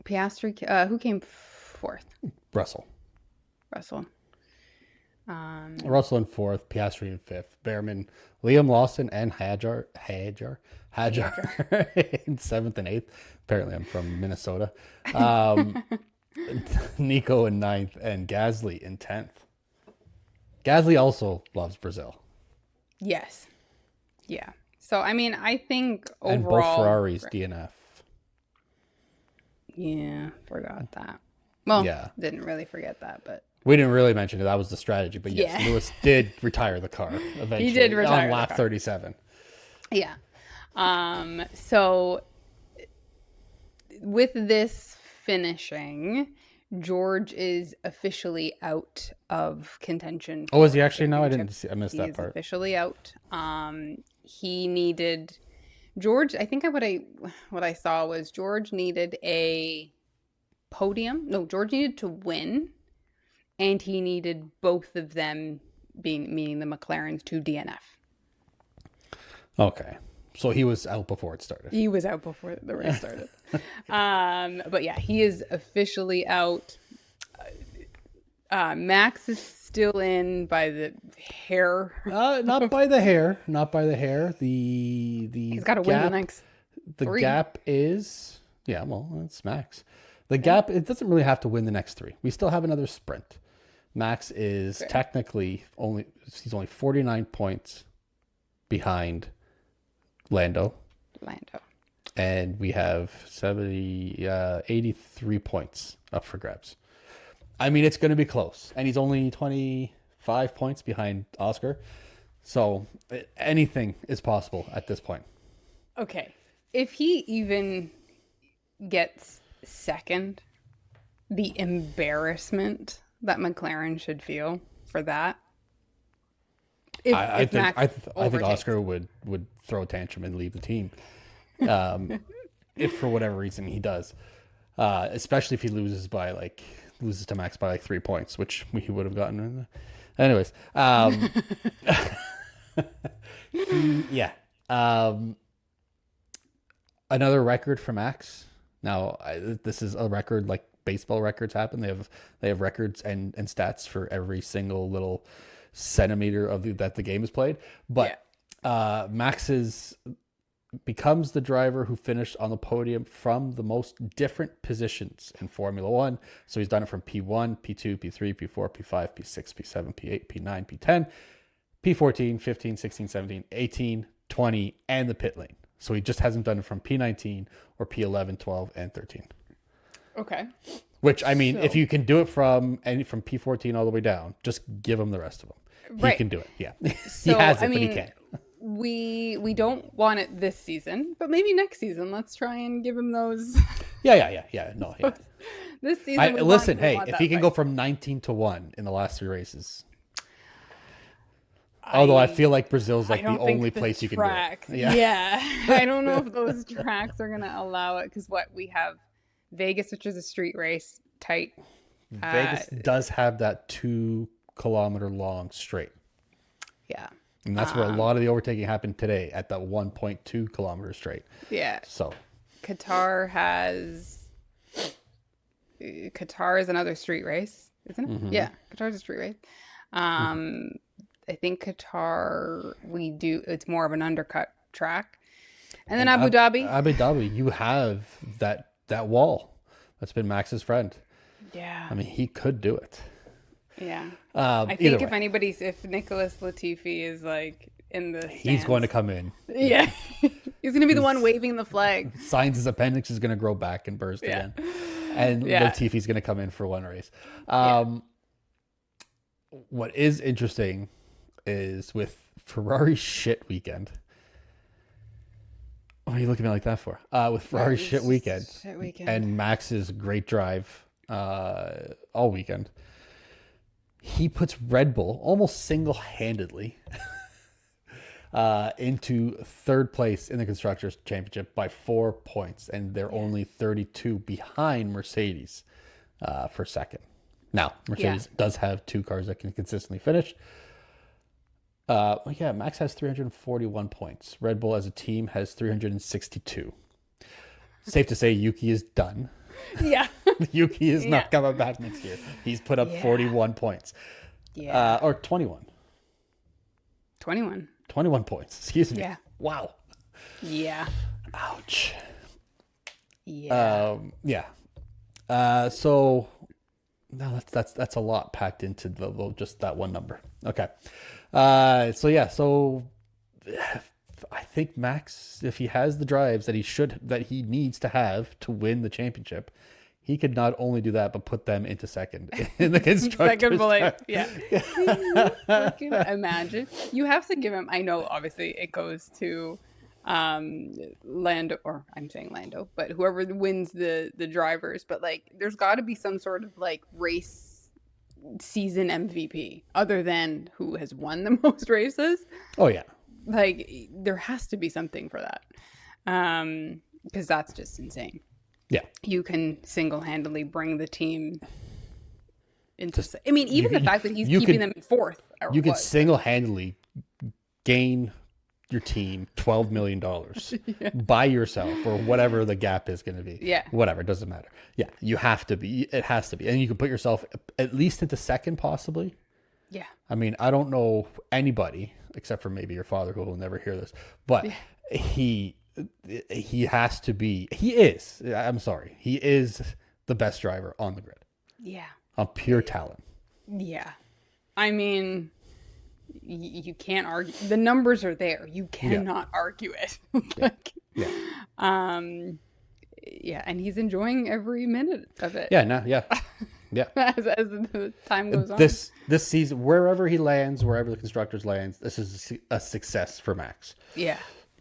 Piastri, who came fourth? Russell. Russell in fourth, Piastri in fifth, Behrman, Liam Lawson, and Hajar in seventh and eighth. Apparently, I'm from Minnesota. Nico in ninth, and Gasly in 10th. Gasly also loves Brazil. Yes. Yeah. So, I mean, I think overall... And both Ferraris DNF. Yeah, forgot that. Well, didn't really forget that, but... We didn't really mention it. That was the strategy. But yes, Lewis did retire the car eventually. He did retire on lap 37. Yeah. So with this finishing, George is officially out of contention. Oh, is he actually now? I missed that part. He's officially out. He needed George. I think what I saw was George needed a podium. No, George needed to win, and he needed both of them meaning the McLarens to DNF. Okay. So he was out before it started. He was out before the race started. But yeah, he is officially out. Max is still in by the hair. Not by the hair. Not by the hair. He's got to win the next three. The gap is... Yeah, well, it's Max. The gap, it doesn't really have to win the next three. We still have another sprint. Max is technically he's only 49 points behind Lando. And we have 83 points up for grabs. I mean, it's going to be close. And he's only 25 points behind Oscar. So anything is possible at this point. Okay. If he even gets second, the embarrassment that McLaren should feel for that. I think Oscar would throw a tantrum and leave the team, if for whatever reason he does, especially if he loses to Max by 3 points, which he would have gotten. Anyways, another record for Max. Now this is a record like baseball records happen. They have records and stats for every single little centimeter of that the game is played. But Max becomes the driver who finished on the podium from the most different positions in Formula One. So he's done it from P1, P2, P3, P4, P5, P6, P7, P8, P9, P10, P14, 15, 16, 17, 18, 20, and the pit lane. So he just hasn't done it from P19 or P11, 12, and 13. Okay. Which, I mean, if you can do it from P14 all the way down, just give him the rest of them. He can do it. Yeah. So, he has it, but he can't. We don't want it this season, but maybe next season. Let's try and give him those. Yeah. No, yeah. This season. Listen, hey, if he can go from 19 to 1 in the last 3 races. Although I feel like Brazil's I like the don't think only the place you can do tracks. it. Yeah. I don't know if those tracks are gonna allow it because what we have Vegas, which is a street race, tight. Vegas does have that 2 kilometer long straight. Yeah. And that's where a lot of the overtaking happened today at that 1.2 kilometer straight. Yeah. So Qatar is another street race, isn't it? Mhm. Yeah, Qatar's a street race. I think Qatar it's more of an undercut track. And then Abu Dhabi. Abu Dhabi, you have that wall that's been Max's friend. Yeah. I mean, he could do it. Yeah. I think if Nicholas Latifi is like in the stands, he's going to come in. Yeah. He's going to be the one waving the flag. Signs his appendix is going to grow back and burst again. And Latifi's going to come in for one race. What is interesting is with Ferrari's shit weekend. What are you looking at me like that for? With Ferrari's shit weekend and Max's great drive all weekend, he puts Red Bull almost single-handedly into third place in the Constructors' Championship by 4 points, and they're only 32 behind Mercedes for second. Now, Mercedes does have 2 cars that can consistently finish. Max has 341 points. Red Bull as a team has 362. Safe to say Yuki is done. Yeah. Yuki is not coming back next year. He's put up 41 points. Yeah. Or 21. 21. 21 points. Excuse me. Yeah. Wow. Yeah. Ouch. Yeah. So no, that's a lot packed into just that one number. Okay. So I think Max, if he has the drives that he needs to have to win the championship, he could not only do that but put them into second in the constructors. Second place. Yeah. Imagine. You have to give him. I know, obviously, it goes to Lando, or I'm saying Lando, but whoever wins the drivers. But like, there's got to be some sort of like race season MVP other than who has won the most races. Oh yeah. Like, there has to be something for that, because that's just insane. Yeah, you can single-handedly bring the team into. I mean, even the fact that he's keeping them in fourth. You could single-handedly gain your team $12 million by yourself, or whatever the gap is going to be. Yeah, whatever, it doesn't matter. Yeah, you have to be. It has to be, and you can put yourself at least into second, possibly. Yeah. I mean, I don't know anybody except for maybe your father, who will never hear this, but he has to be. He is. I'm sorry. He is the best driver on the grid. Yeah. On pure talent. Yeah. I mean, you can't argue. The numbers are there. You cannot argue it. Yeah, and he's enjoying every minute of it. Yeah. As the time goes on. This season, wherever he lands, wherever the Constructors lands, this is a success for Max. Yeah,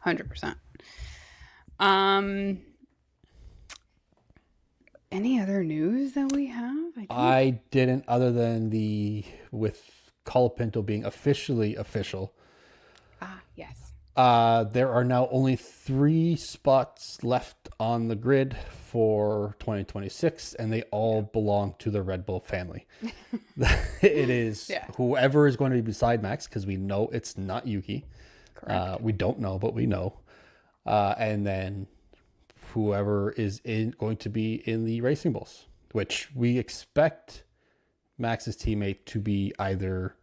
100%. Any other news that we have? I didn't, other than with Colapinto being officially official. Yes. There are now only 3 spots left on the grid for 2026, and they all belong to the Red Bull family. It is whoever is going to be beside Max, because we know it's not Yuki. Correct. We don't know, but we know. And then whoever is going to be in the Racing Bulls, which we expect Max's teammate to be either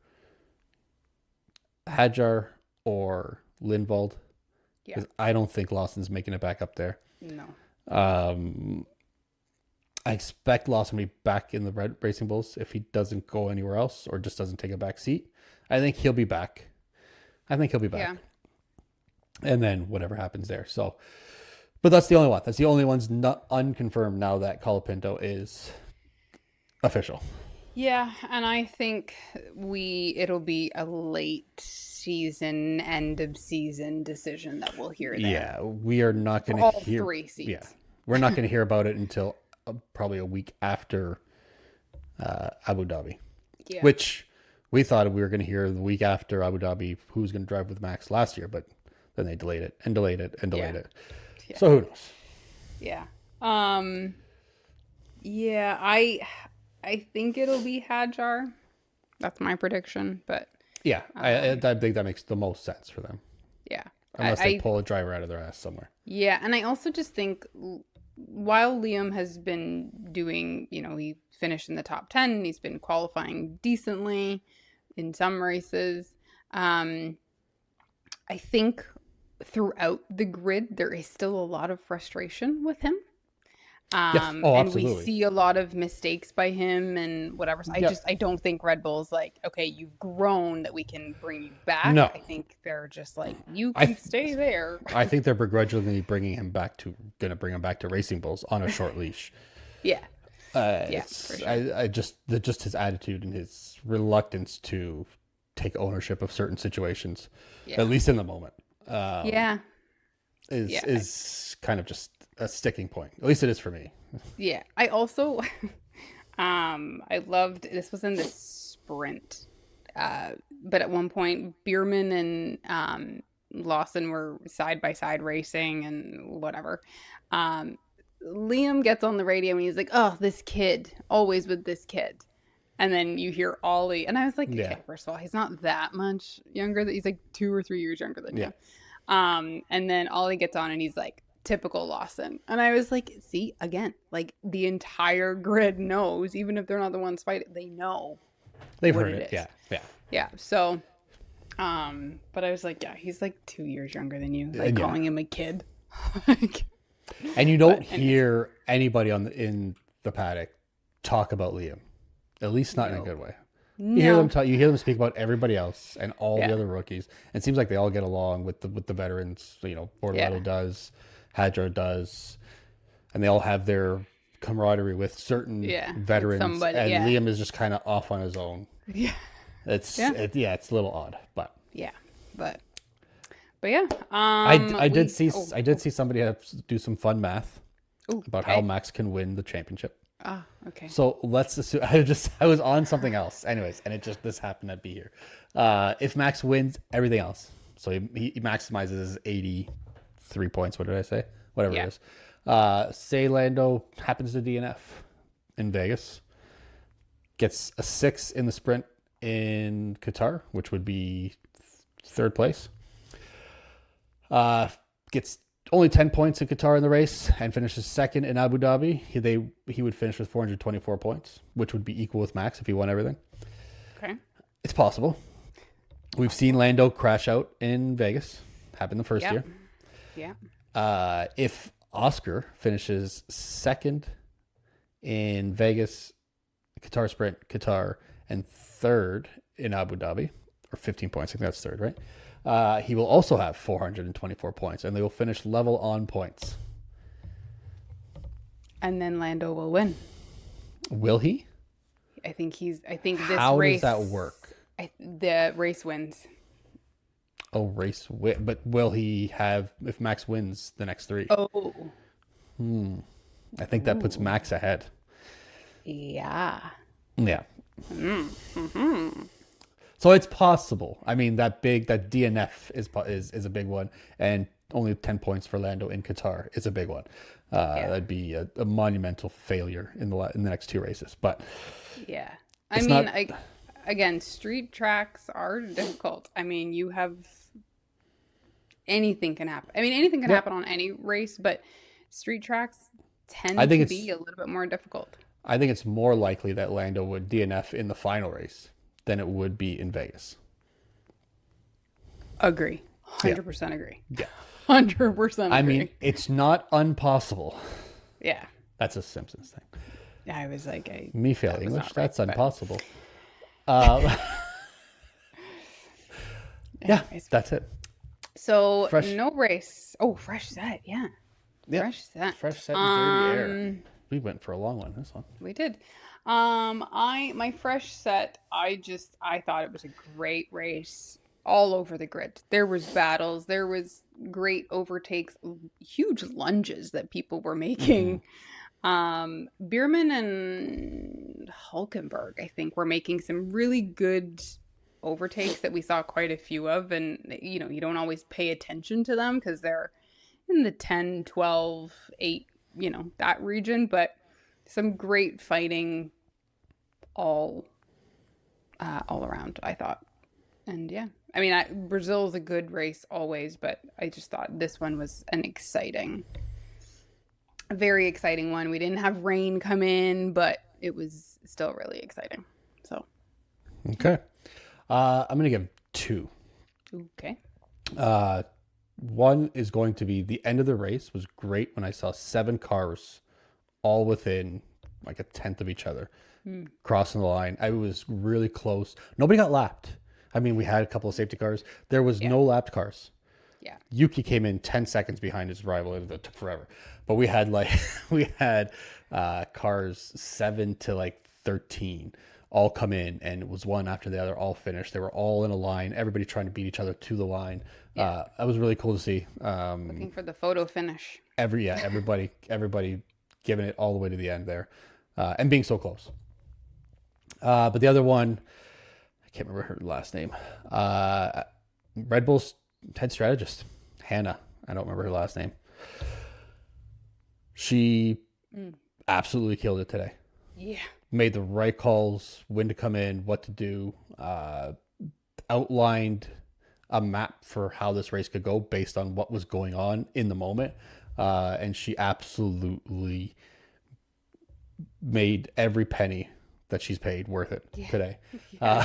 Hadjar or Lindvald, because I don't think Lawson's making it back up there. No. I expect Lawson to be back in the Racing Bulls if he doesn't go anywhere else or just doesn't take a back seat. I think he'll be back. Yeah. And then whatever happens there. So, but that's the only one. That's the only one's not unconfirmed now that Colapinto is official. Yeah, and I think it'll be a late season, end of season decision that we'll hear there. Yeah, we are not going to hear 3 seats. Yeah, we're not going to hear about it until probably a week after Abu Dhabi, which We thought we were going to hear the week after Abu Dhabi who's going to drive with Max last year, but then they delayed it and delayed it and delayed Yeah. it. Yeah. So who knows? Yeah. Yeah, I think it'll be Hadjar. That's my prediction, but Yeah, I think that makes the most sense for them, yeah. unless they pull a driver out of their ass somewhere. Yeah, and I also just think while Liam has been doing, he finished in the top 10, he's been qualifying decently in some races. I think throughout the grid, there is still a lot of frustration with him. Yes. Oh, And we absolutely. see a lot of mistakes by him and whatever. So Yeah. I don't think Red Bull's like, okay, you've grown that we can bring you back. No. I think they're just like, you I can stay there. I think they're begrudgingly bringing him back to Racing Bulls on a short leash. Yeah. Yeah, It's, for sure. I just his attitude and his reluctance to take ownership of certain situations, Yeah. at least in the moment, Yeah. Yeah. is kind of just a sticking point. At least it is for me. Yeah. I also I loved this was in the sprint. But at one point Bierman and Lawson were side by side racing and whatever. Liam gets on the radio and he's like, "Oh, this kid, always with this kid." And then you hear Ollie, and I was like, Yeah. "Okay, first of all, he's not that much younger. He's like 2 or 3 years younger than Yeah. you." And then Ollie gets on and he's like, "Typical Lawson." And I was like, "See, again, like the entire grid knows, even if they're not the ones fighting, they know They've what heard it it. is." Yeah. Yeah. Yeah. So, but I was like, "Yeah, he's like 2 years younger than you." Like Yeah. calling him a kid. Like, And you don't anyways. hear anybody in the paddock talk about Liam, at least not in a No. good way. You hear No. them talk. You hear them speak about everybody else and all Yeah. the other rookies. And it seems like they all get along with the veterans. Bordello Yeah. does, Hadjar does, and they all have their camaraderie with certain Yeah, with veterans. somebody, and yeah. Liam is just kind of off on his own. Yeah. It's Yeah. it's a little odd, but Yeah. But yeah. I did see Oh, I did see somebody do some fun math oh, about okay. how Max can win the championship. Ah, okay. So let's assume I was on something else, anyways, and this happened to be here. If Max wins everything else, so he maximizes his 83 points. What did I say? Whatever Yeah. it is. Say Lando happens to DNF in Vegas, gets a 6 in the sprint in Qatar, which would be third place. Gets only 10 points in Qatar in the race and finishes second in Abu Dhabi. He would finish with 424 points, which would be equal with Max if he won everything. Okay. It's possible. We've seen Lando crash out in Vegas. Happened the first Yeah. year. Yeah. If Oscar finishes second in Vegas, Qatar sprint, Qatar, and third in Abu Dhabi, or 15 points, I think that's third, right? He will also have 424 points, and they will finish level on points. And then Lando will win. Will he? I think this How race. does that work? The race wins. Oh, race win. But will he have, if Max wins the next 3? Oh. I think that puts Max ahead. Yeah. Yeah. Mm-hmm. So it's possible. I mean, that DNF is a big one, and only 10 points for Lando in Qatar is a big one. That'd be a monumental failure in the next 2 races. But Yeah. It's I mean, not- again, street tracks are difficult. I mean, you have anything can happen. I mean, anything can Yeah. happen on any race, but street tracks tend I think to it's- be a little bit more difficult. I think it's more likely that Lando would DNF in the final race than it would be in Vegas. Agree. 100% agree. Yeah. 100% agree. I mean, it's not impossible. yeah. That's a Simpsons thing. I was like, Me fail That was English, not right, that's but- impossible. Yeah, anyways. that's it. So Fresh- no race. Oh, fresh set. Yeah. Yeah. Fresh set. Fresh set and dirty air. Um, We went for a long one, this one. We did. My fresh set, I thought it was a great race all over the grid. There was battles, there was great overtakes, huge lunges that people were making. Bierman and Hulkenberg, I think, were making some really good overtakes that we saw quite a few of. And, you don't always pay attention to them because they're in the 10, 12, 8, that region. But some great fighting all all around, I thought. And yeah, I mean, Brazil's a good race always, but I just thought this one was a very exciting one. We didn't have rain come in, but it was still really exciting. So, Okay. I'm going to give two. okay. One is going to be the end of the race was great when I saw 7 cars all within like a tenth of each other crossing the line. I was really close. Nobody got lapped. I mean, we had a couple of safety cars. There was no lapped cars. Yeah. Yuki came in 10 seconds behind his rival. It took forever. But we had cars 7 to like 13 all come in, and it was one after the other, all finished. They were all in a line, everybody trying to beat each other to the line. That was really cool to see. Looking for the photo finish. Everybody giving it all the way to the end there, and being so close. But the other one, I can't remember her last name. Red Bull's head strategist, Hannah. I don't remember her last name. She absolutely killed it today. Yeah. Made the right calls, when to come in, what to do, outlined a map for how this race could go based on what was going on in the moment. And she absolutely made every penny that she's paid worth it today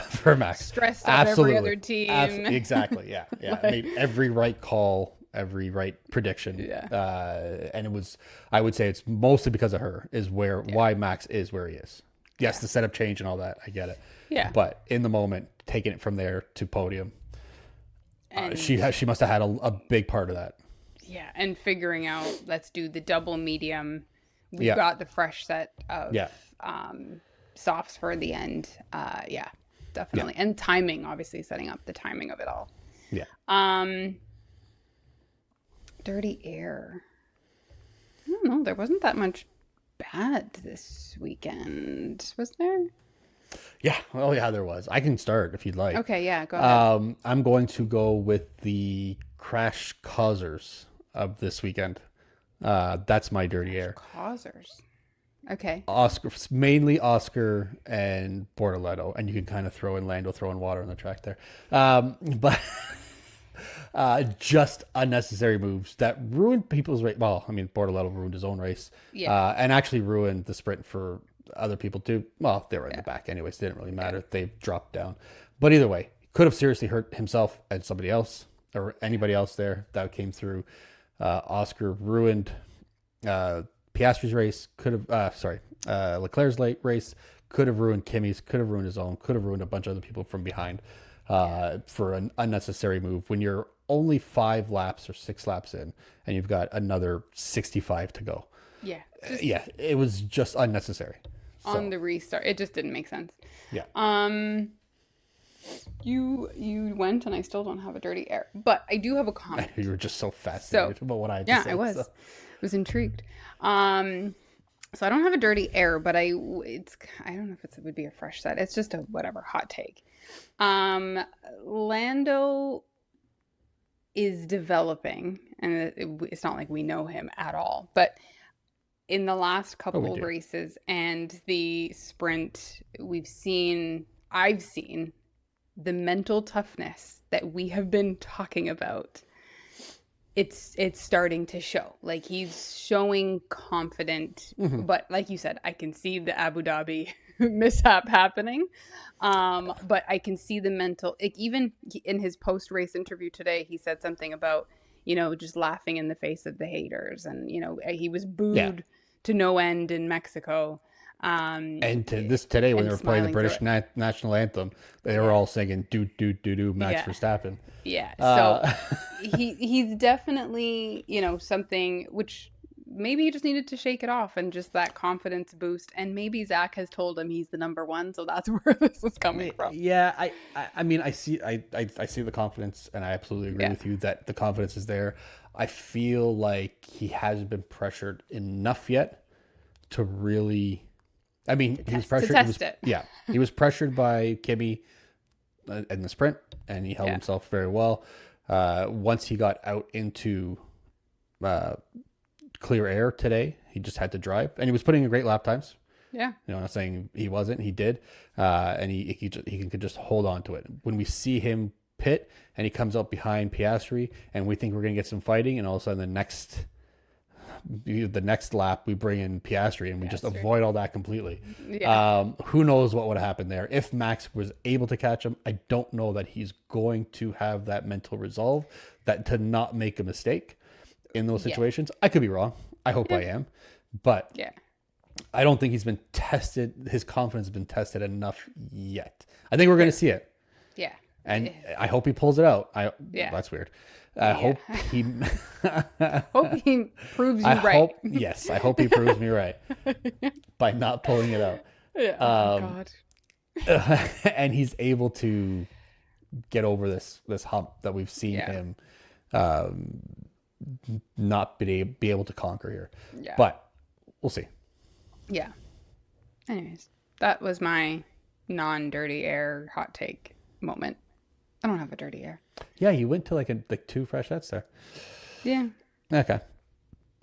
for Max. Stressed out every other team. Exactly. Yeah. Made every right call, every right prediction. Yeah. And it was, I would say it's mostly because of her is why Max is where he is. Yes, the setup change and all that. I get it. Yeah. But in the moment, taking it from there to podium, she must have had a big part of that. Yeah. And figuring out, let's do the double medium. We've got the fresh set of softs for the end. Definitely. And timing, obviously setting up the timing of it all. Yeah. Dirty air. I don't know. There wasn't that much bad this weekend, was there? Yeah. Oh, yeah, there was. I can start if you'd like. Okay, yeah, go ahead. I'm going to go with the crash causers of this weekend. That's my dirty air. Causers. Okay. Mainly Oscar and Bortoleto, and you can kind of throw in Lando throwing water on the track there. But just unnecessary moves that ruined people's race. Well, I mean, Bortoleto ruined his own race, and actually ruined the sprint for other people too. Well, they were in the back anyways. It didn't really matter. They dropped down. But either way, could have seriously hurt himself and somebody else or anybody else there that came through. Oscar ruined Piastri's race. Could have, Leclerc's late race. Could have ruined Kimi's. Could have ruined his own. Could have ruined a bunch of other people from behind for an unnecessary move when you're only 5 laps or 6 laps in and you've got another 65 to go. Yeah. It was just unnecessary. On the restart, it just didn't make sense. Yeah. You went, and I still don't have a dirty air, but I do have a comment. You were just so fascinated about what I had to say. I was. I was intrigued. So I don't have a dirty air, but I don't know if it would be a fresh set. It's just a whatever hot take. Lando is developing, and it's not like we know him at all, but in the last couple of races and the sprint, I've seen the mental toughness that we have been talking about. It's starting to show. Like, he's showing confident, but like you said, I can see the Abu Dhabi mishap happening. But I can see the mental, like, even in his post-race interview today, he said something about, just laughing in the face of the haters. And, he was booed to no end in Mexico. And today when they were playing the British national anthem, they were all singing "Do do do do" Max Verstappen. Yeah, so he's definitely something which maybe he just needed to shake it off and just that confidence boost. And maybe Zach has told him he's the number one, so that's where this is coming from. Yeah, I mean, I see the confidence, and I absolutely agree with you that the confidence is there. I feel like he hasn't been pressured enough yet to really. I mean, he was To pressured. test it. Yeah, he was pressured by Kimmy in the sprint, and he held himself very well. Once he got out into clear air today, he just had to drive, and he was putting in great lap times. Yeah. I'm not saying he wasn't. He did, and he could just hold on to it. When we see him pit and he comes up behind Piastri, and we think we're gonna get some fighting, and all of a sudden the next lap we bring in Piastri, and we just avoid all that completely. Yeah. Who knows what would have happened there if Max was able to catch him? I don't know that he's going to have that mental resolve that to not make a mistake in those situations. I could be wrong. I hope I am, but Yeah. I don't think he's been tested. His confidence has been tested enough yet. I think we're going to see it. Yeah. And I hope he pulls it out. That's weird. I hope he hope he proves you right. Yes, I hope he proves me right by not pulling it out. Yeah. Oh, God. And he's able to get over this hump that we've seen him not be able to conquer here. Yeah. But we'll see. Yeah. Anyways, that was my non-dirty air hot take moment. I don't have a dirty air. Yeah, you went to like 2 freshettes there. Yeah. Okay.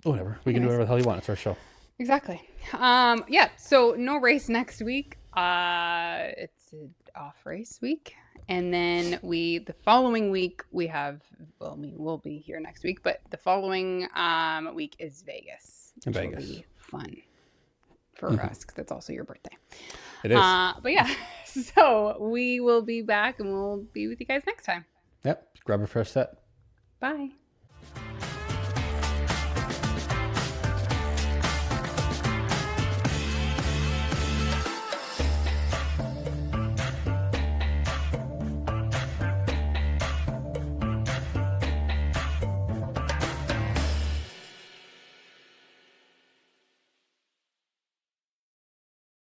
Whatever. We can do whatever the hell you want. It's our show. Exactly. Yeah. So no race next week. It's an off race week. And then the following week we have, well, we'll be here next week, but the following week is Vegas. Which will be fun for us because it's also your birthday. It is. But yeah, so we will be back and we'll be with you guys next time. Yep. Grab a fresh set. Bye.